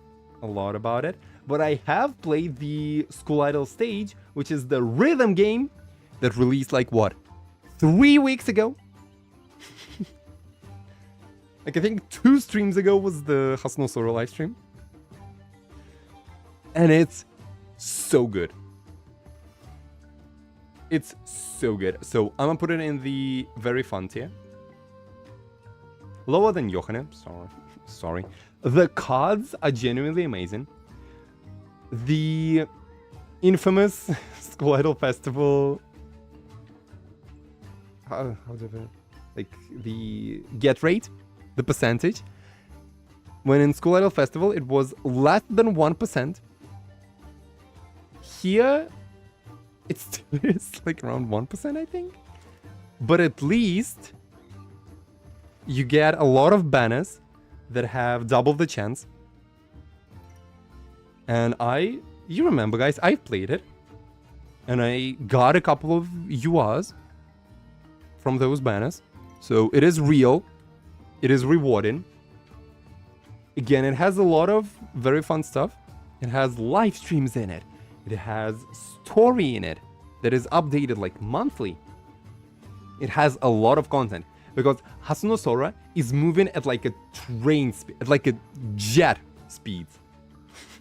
a lot about it. But I have played the School Idol stage, which is the rhythm game that released, like, what, 3 weeks ago? Like, I think 2 streams ago was the Hasunosoro live stream. And it's so good. It's so good. So I'm gonna put it in the very fun tier. Lower than Johanna. Sorry. The cards are genuinely amazing. The infamous School Idol Festival... How do I put it? Like, the get rate, the percentage. When in School Idol Festival, it was less than 1%. Here, it still is like around 1%, I think. But at least you get a lot of banners that have double the chance. And you remember, guys, I played it. And I got a couple of URs from those banners. So it is real. It is rewarding. Again, it has a lot of very fun stuff. It has live streams in it. It has story in it that is updated like monthly. It has a lot of content because Hasunosoro is moving at like a train speed, at like a jet speed.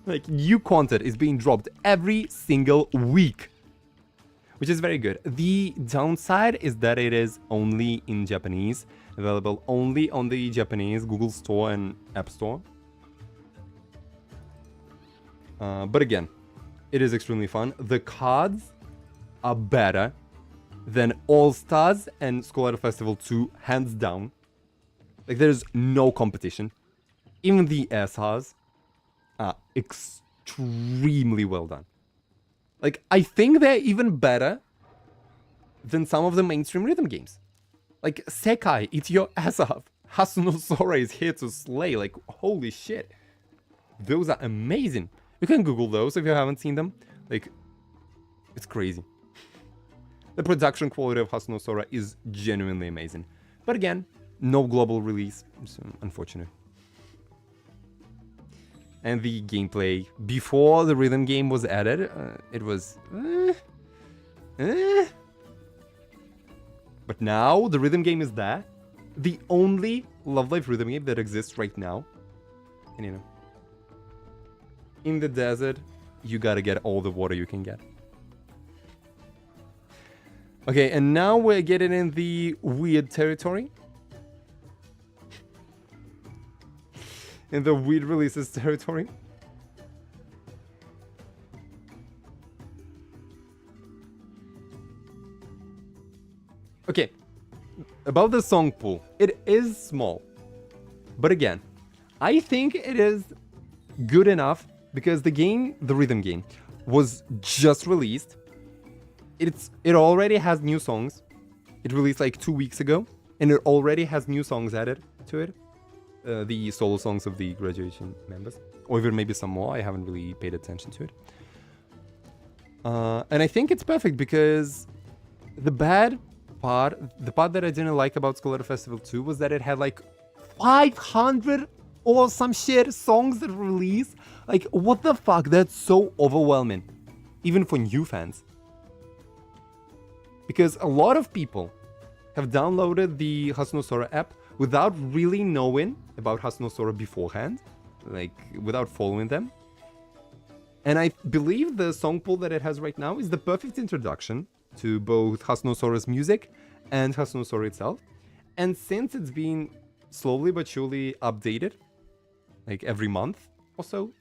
Like, new content is being dropped every single week, which is very good. The downside is that it is only in Japanese, available only on the Japanese Google Store and App Store. But again, it is extremely fun. The cards are better than All Stars and School Idol Festival 2, hands down. Like, there's no competition. Even the SRs are extremely well done. Like, I think they're even better than some of the mainstream rhythm games. Like, Sekai, eat your ass off. Hasunosoro is here to slay. Like, holy shit. Those are amazing. You can Google those if you haven't seen them. Like, it's crazy. The production quality of Hasunosoro is genuinely amazing. But again, no global release. So unfortunate. And the gameplay, before the rhythm game was added, it was... But now the rhythm game is there. The only Love Live rhythm game that exists right now. And you know, in the desert, you gotta get all the water you can get. Okay, and now we're getting in the weird territory. In the weird releases territory. Okay, about the song pool, it is small. But again, I think it is good enough because the game, the rhythm game, was just released. It already has new songs. It released like 2 weeks ago, and it already has new songs added to it. The solo songs of the graduation members, or even maybe some more. I haven't really paid attention to it. And I think it's perfect because the part that I didn't like about Scholar Festival 2 was that it had like 500 or some shit songs that release. Like, what the fuck? That's so overwhelming, even for new fans. Because a lot of people have downloaded the Hasuno Sora app without really knowing about Hasuno Sora beforehand, like without following them. And I believe the song pool that it has right now is the perfect introduction to both Hasuno Sora's music and Hasuno Sora itself. And since it's been slowly but surely updated, like every month or so,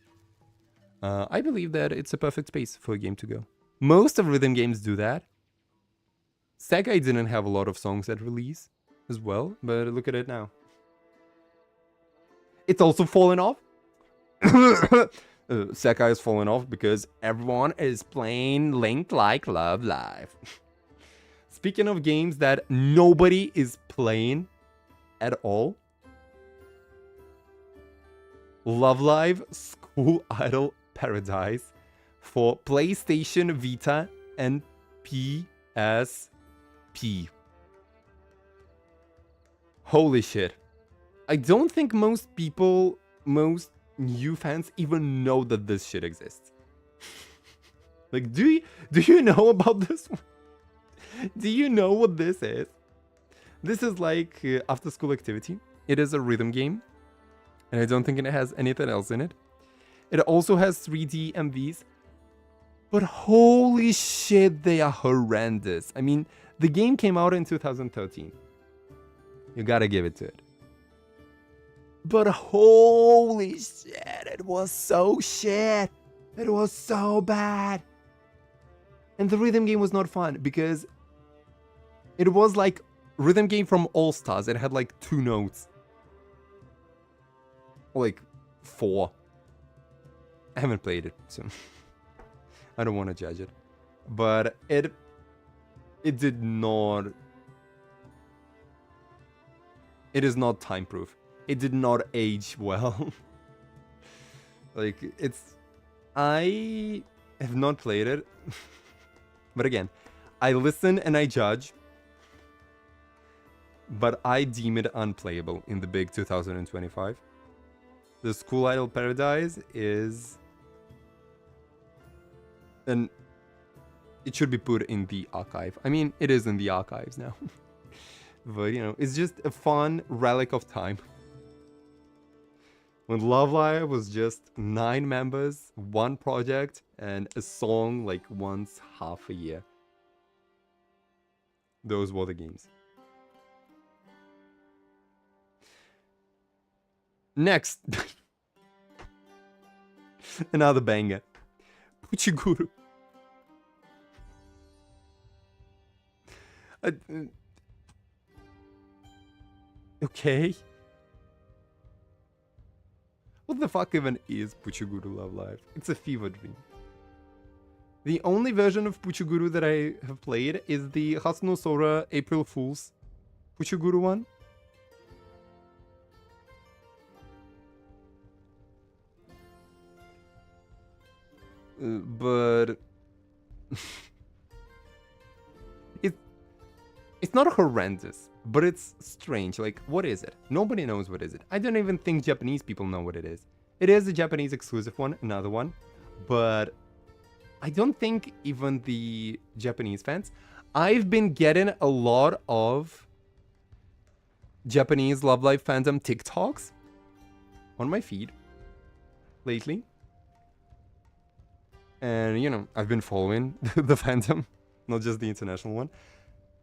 I believe that it's a perfect space for a game to go. Most of rhythm games do that. Sekai didn't have a lot of songs at release as well, but look at it now. It's also fallen off. Sekai has fallen off because everyone is playing Link Like Love Live. Speaking of games that nobody is playing at all, Love Live School Idol Paradise for PlayStation Vita and PSP. Holy shit. I don't think most new fans even know that this shit exists. Like, do you know about this one? Do you know what this is? This is like after school activity. It is a rhythm game, and I don't think it has anything else in it. It also has 3D MVs, but holy shit, they are horrendous. I mean, the game came out in 2013. You gotta give it to it. But holy shit, it was so shit. It was so bad. And the rhythm game was not fun because it was like rhythm game from All Stars. It had like 2 notes. Or like 4. I haven't played it, so I don't want to judge it. But it did not... It is not time-proof. It did not age well. Like, I have not played it. But again, I listen and I judge. But I deem it unplayable in the big 2025. The School Idol Paradise is... And it should be put in the archive. I mean, it is in the archives now. But, you know, it's just a fun relic of time. When Love Live was just 9 members, 1 project, and a song like once half a year. Those were the games. Next. Another banger. Puchiguru. Okay. What the fuck even is Puchiguru Love Live? It's a fever dream. The only version of Puchiguru that I have played is the Hasuno Sora April Fool's Puchiguru one. But it's not horrendous, but it's strange. Like, what is it? Nobody knows what is it. I don't even think Japanese people know what it is. It is a Japanese exclusive one, another one, but I don't think even the Japanese fans I've been getting a lot of Japanese Love Live fandom TikToks on my feed lately. And, you know, I've been following the fandom, not just the international one.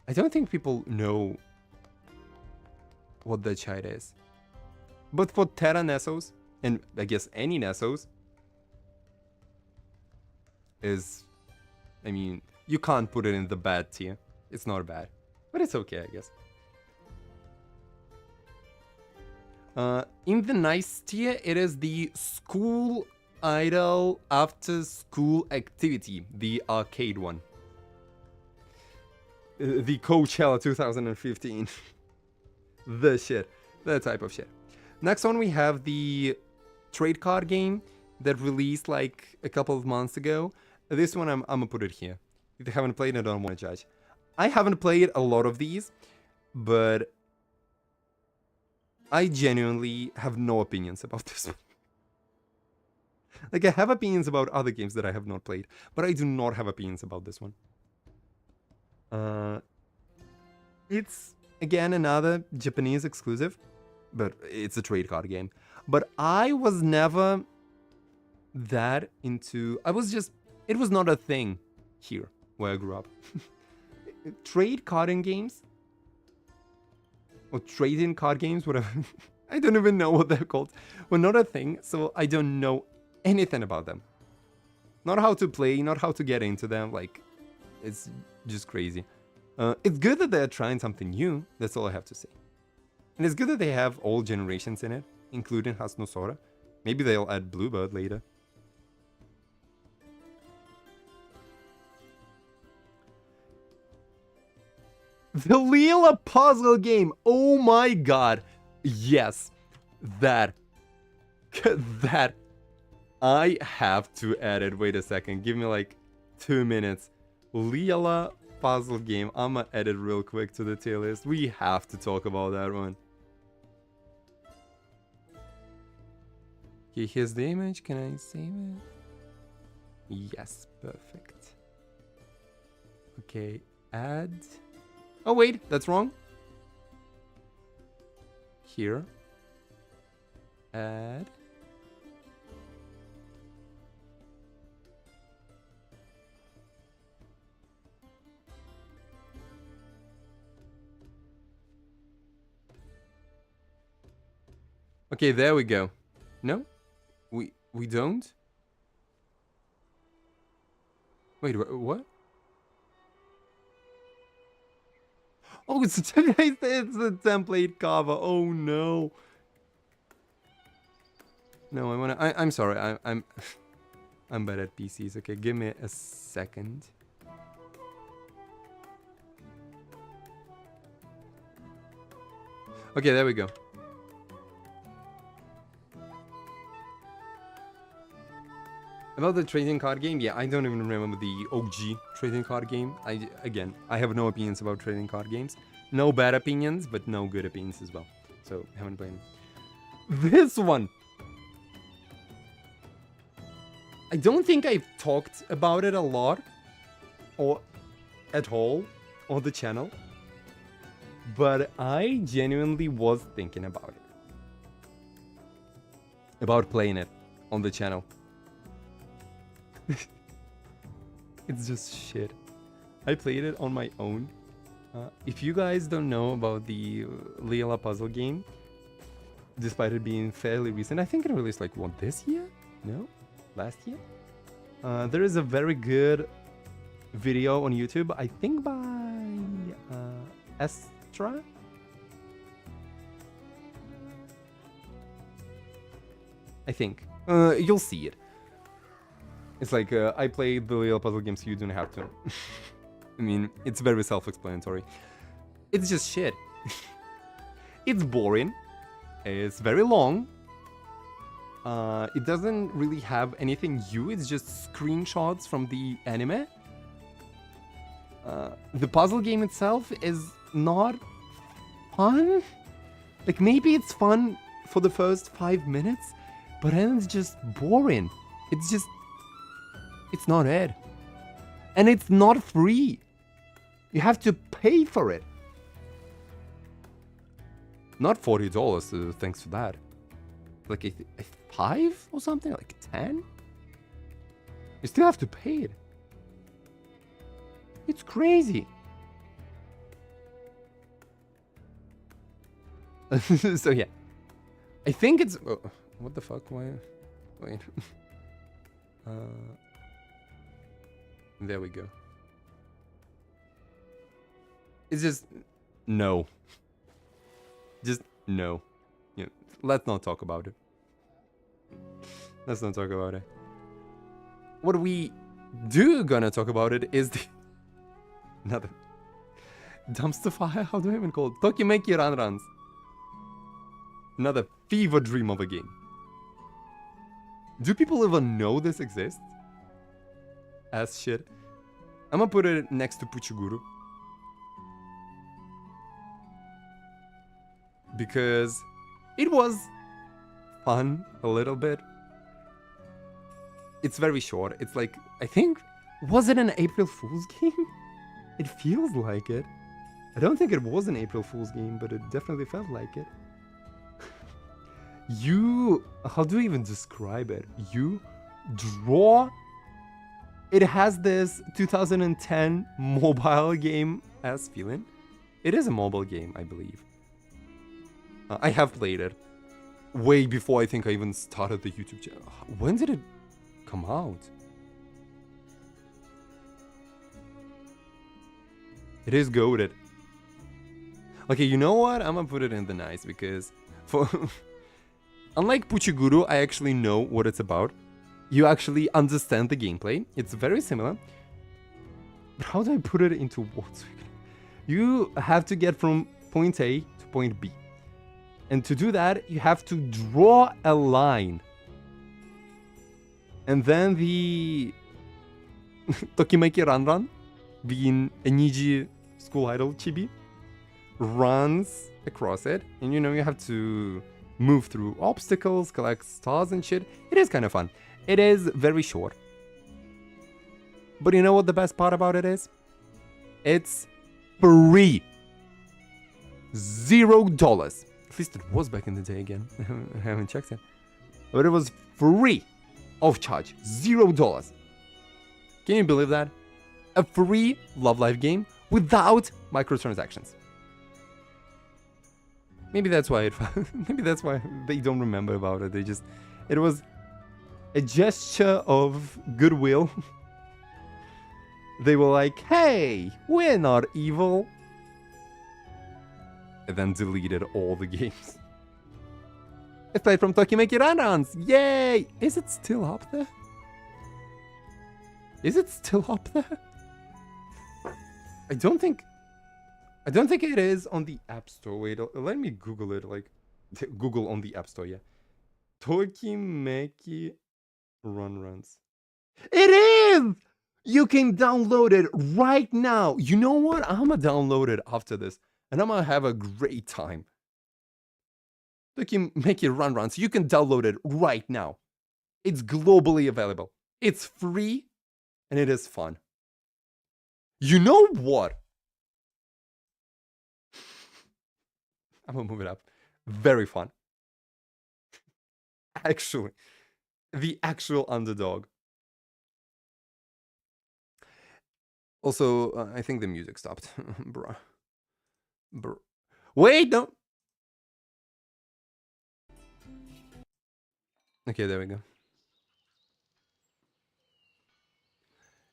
I don't think people know what that shite is. But for Terra Nessos, and I guess any Nessos, is, I mean, you can't put it in the bad tier. It's not bad, but it's okay, I guess. In the nice tier, it is the School Idol After School Activity, the arcade one. The Coachella 2015. The shit. That type of shit. Next one, we have the trade card game that released like a couple of months ago. This one, I'm gonna put it here. If you haven't played it, I don't want to judge. I haven't played a lot of these, but I genuinely have no opinions about this one. Like, I have opinions about other games that I have not played, but I do not have opinions about this one. It's, again, another Japanese exclusive, but it's a trade card game. But I was never that into... it was not a thing here, where I grew up. Trade carding games, or trading card games, whatever. I don't even know what they're called. Were not a thing, so I don't know anything about them. Not how to play, not how to get into them. Like, it's just crazy. It's good that they're trying something new. That's all I have to say. And it's good that they have all generations in it, including Hasuno Sora. Maybe they'll add Bluebird later. The Leela puzzle game. Oh my god. Yes. That. I have to add it. Wait a second. Give me like 2 minutes. Leela puzzle game. I'ma add it real quick to the tier list. We have to talk about that one. Okay, here's the image. Can I save it? Yes, perfect. Okay, add. Oh wait, that's wrong. Here. Add. Okay, there we go. No? We don't? Wait, what? Oh, it's a template cover. Oh no. No, I'm sorry. I'm bad at PCs. Okay, give me a second. Okay, there we go. About the trading card game, yeah, I don't even remember the OG trading card game. Again, I have no opinions about trading card games. No bad opinions, but no good opinions as well. So, haven't played them. This one! I don't think I've talked about it a lot, or at all, on the channel. But I genuinely was thinking about it. About playing it on the channel. It's just shit. I played it on my own. If you guys don't know about the Leela puzzle game, despite it being fairly recent, I think it released like, what, this year? No? Last year? There is a very good video on YouTube, I think by Estra? I think. You'll see it. It's like, I played the Leela puzzle game, so you don't have to. I mean, it's very self-explanatory. It's just shit. It's boring. It's very long. It doesn't really have anything new. It's just screenshots from the anime. The puzzle game itself is not fun. Like, maybe it's fun for the first 5 minutes, but then it's just boring. It's not it. And it's not free. You have to pay for it. Not $40, thanks for that. Like a 5 or something, like 10? You still have to pay it. It's crazy. So yeah, I think it's... Oh, what the fuck? Why? Wait. There we go. It's just... No. Just no. Yeah, let's not talk about it. Let's not talk about it. What we do gonna talk about it is the... Another... Dumpster fire? How do I even call it? Tokimeki Run Runs. Another fever dream of a game. Do people even know this exists? As shit. I'm gonna put it next to Puchiguru. Because it was fun a little bit. It's very short. It's like, I think, was it an April Fool's game? It feels like it. I don't think it was an April Fool's game, but it definitely felt like it. How do you even describe it? You draw. It has this 2010 mobile game as feeling. It is a mobile game, I believe. I have played it way before I think I even started the YouTube channel. When did it come out? It is goated. Okay, you know what? I'm gonna put it in the nice because for unlike Puchiguru, I actually know what it's about. You actually understand the gameplay. It's very similar. But how do I put it into words? You have to get from point A to point B. And to do that, you have to draw a line. And then the Tokimeki Run, being a Niji school idol chibi, runs across it. And you know, you have to move through obstacles, collect stars and shit. It is kind of fun. It is very short. But you know what the best part about it is? It's free. $0. At least it was back in the day again. I haven't checked it. But it was free of charge. $0. Can you believe that? A free Love Live game without microtransactions. Maybe that's why maybe that's why they don't remember about it. It was a gesture of goodwill. They were like, hey, we're not evil. And then deleted all the games. It's played from Tokimeki Run Runs. Yay! Is it still up there? Is it still up there? I don't think it is on the App Store. Wait, let me Google it. Like, Google on the App Store, yeah. Tokimeki Run Runs. It is! You can download it right now. You know what? I'm gonna download it after this. And I'm gonna have a great time. Tokimeki Run Runs. You can download it right now. It's globally available. It's free. And it is fun. You know what? I'm gonna move it up. Very fun. Actually, the actual underdog. Also, I think the music stopped. Bruh. Wait, no. Okay, there we go.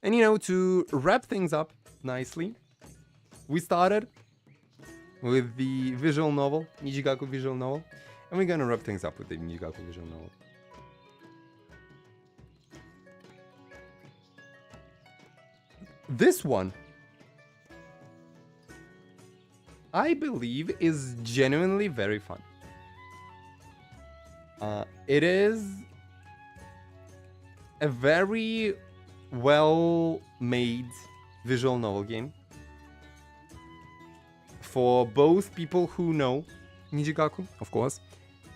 And you know, to wrap things up nicely, we started with the visual novel, Nijigaku visual novel, and we're gonna wrap things up with the Nijigaku visual novel. This one, I believe, is genuinely very fun. It is a very well-made visual novel game for both people who know Nijigaku, of course,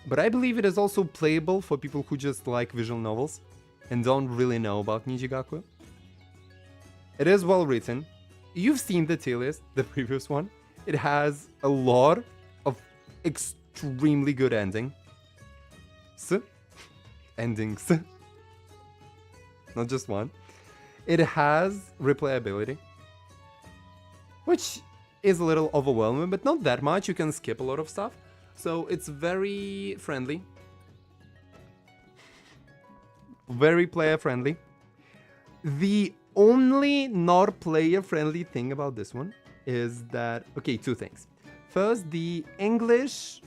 but I believe it is also playable for people who just like visual novels and don't really know about Nijigaku. It is well written. you've seen the tier list, the previous one. It has a lot of extremely good endings. Endings. Not just one. It has replayability, which is a little overwhelming, but not that much. You can skip a lot of stuff. So it's very friendly. Very player friendly. The only not player friendly thing about this one is that, okay, two things. First, the English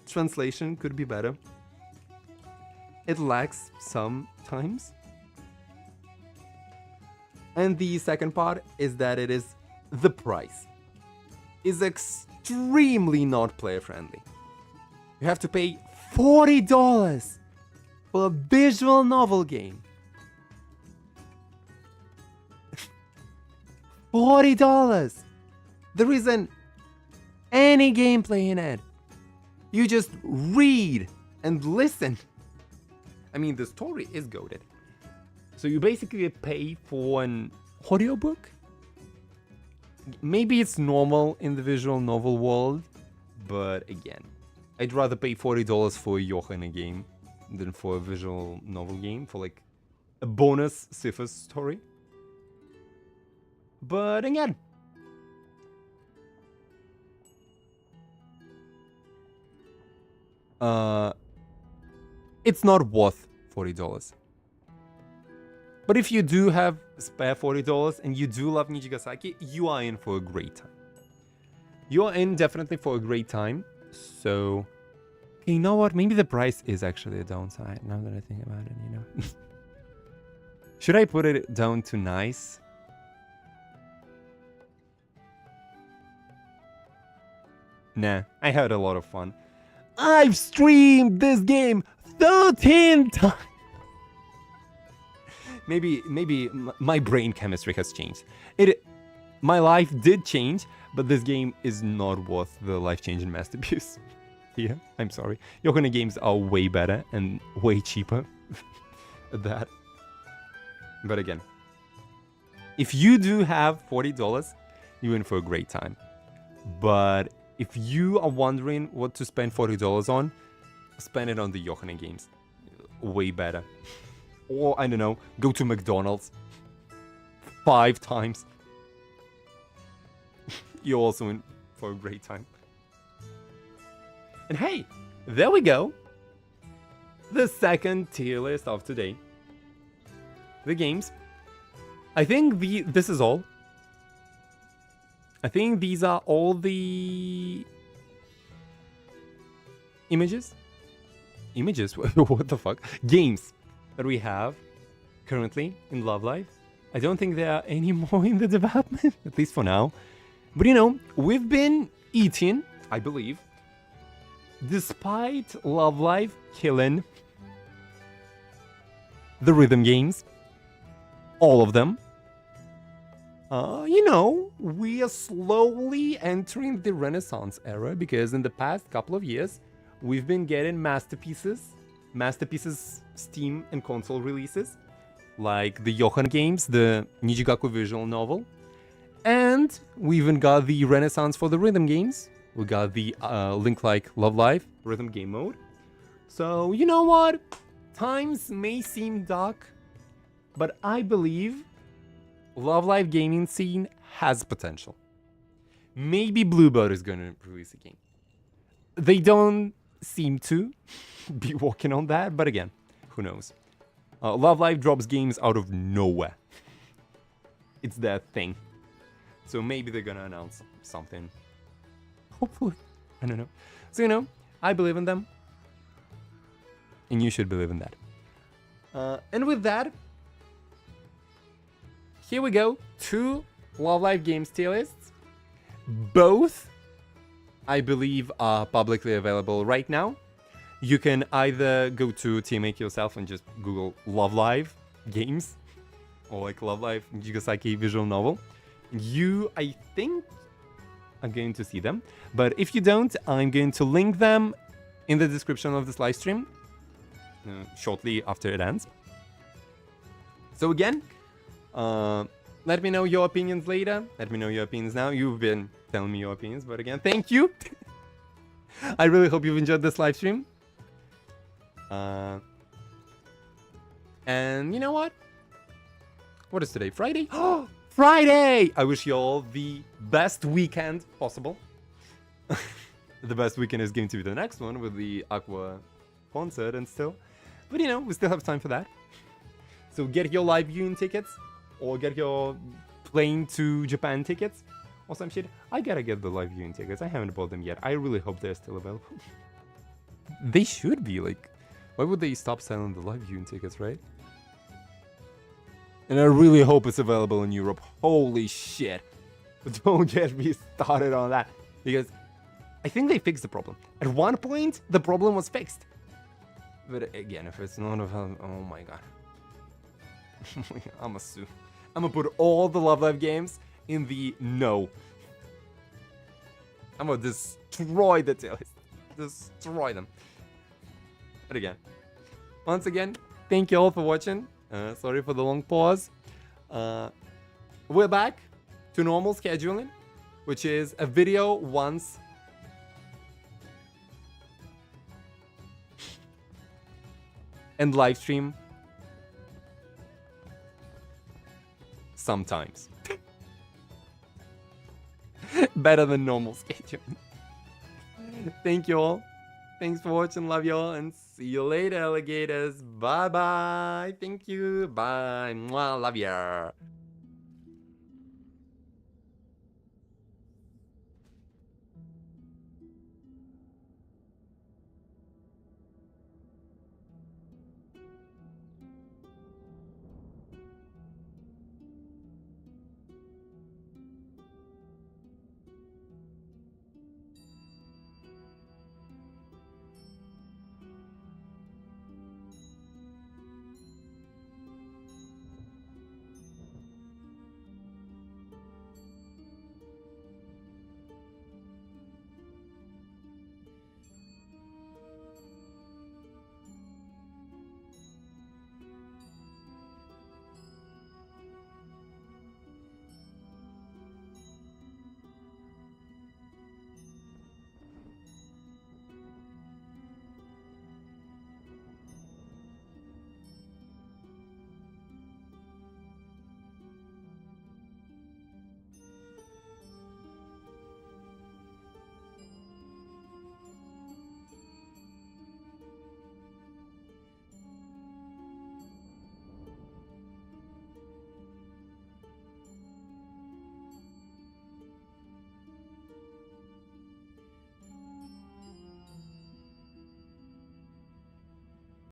translation could be better. It lacks sometimes. And the second part is that it is the price is extremely not player friendly. You have to pay $40 for a visual novel game. $40. There isn't any gameplay in it. You just read and listen. I mean, the story is goated. So you basically pay for an audiobook. Maybe it's normal in the visual novel world, but again, I'd rather pay $40 for a Johanna game than for a visual novel game, for like a bonus Cyphers story. But again, it's not worth $40. But if you do have spare $40 and you do love Nijigasaki, you are in for a great time. You are in definitely for a great time. So, you know what? Maybe the price is actually a downside, now that I think about it, you know. Should I put it down to nice? Nah, I had a lot of fun. I've streamed this game 13 times. Maybe my brain chemistry has changed. My life did change, but this game is not worth the life-changing masterpiece. Yeah, I'm sorry. Johanna games are way better and way cheaper at that. But again, if you do have $40, you're in for a great time. But if you are wondering what to spend $40 on, spend it on the Johanna games. Way better. Or, I don't know, go to McDonald's 5 times. You're also in for a great time. And hey, there we go. The second tier list of today. The games. I think this is all. I think these are all the images. Images? What the fuck? Games that we have currently in Love Live. I don't think there are any more in the development, at least for now. But you know, we've been eating, I believe, despite Love Live killing the rhythm games, all of them. You know, we are slowly entering the Renaissance era, because in the past couple of years, we've been getting masterpieces Steam and console releases, like the Johanna games, the Nijigaku visual novel, and we even got the Renaissance for the rhythm games. We got the Link Like Love Live rhythm game mode. So, you know what? Times may seem dark, but I believe Love Live gaming scene has potential. Maybe Bluebird is going to release a game. They don't seem to be working on that, but again, who knows? Love Live drops games out of nowhere. It's their thing. So maybe they're gonna announce something. Hopefully. I don't know. So, you know, I believe in them. And you should believe in that. And with that, here we go. 2 Love Live games tier lists. Both, I believe, are publicly available right now. You can either go to TMake yourself and just Google Love Live games, or like Love Live Nijigasaki visual novel. You, I think, are going to see them. But if you don't, I'm going to link them in the description of this live stream shortly after it ends. So again, Let me know your opinions later. Let me know your opinions now. You've been telling me your opinions, but again, thank you. I really hope you've enjoyed this live stream. And you know what? What is today? Friday? Oh, Friday! I wish you all the best weekend possible. The best weekend is going to be the next one with the Aqua concert and still. But you know, we still have time for that. So get your live viewing tickets or get your plane to Japan tickets or some shit. I gotta get the live viewing tickets. I haven't bought them yet. I really hope they're still available. They should be, like, why would they stop selling the live viewing tickets, right? And I really hope it's available in Europe. Holy shit. But don't get me started on that. Because I think they fixed the problem. At one point, the problem was fixed. But again, if it's not available, oh my god. I'ma sue. I'ma put all the Love Live games in the no. I'm gonna destroy the tail. Destroy them. But again, once again, thank you all for watching. Sorry for the long pause. We're back to normal scheduling, which is a video once and live stream sometimes. Better than normal scheduling. Thank you all. Thanks for watching. Love you all. And see you later, alligators. Bye-bye. Thank you. Bye. Mwah. Love ya.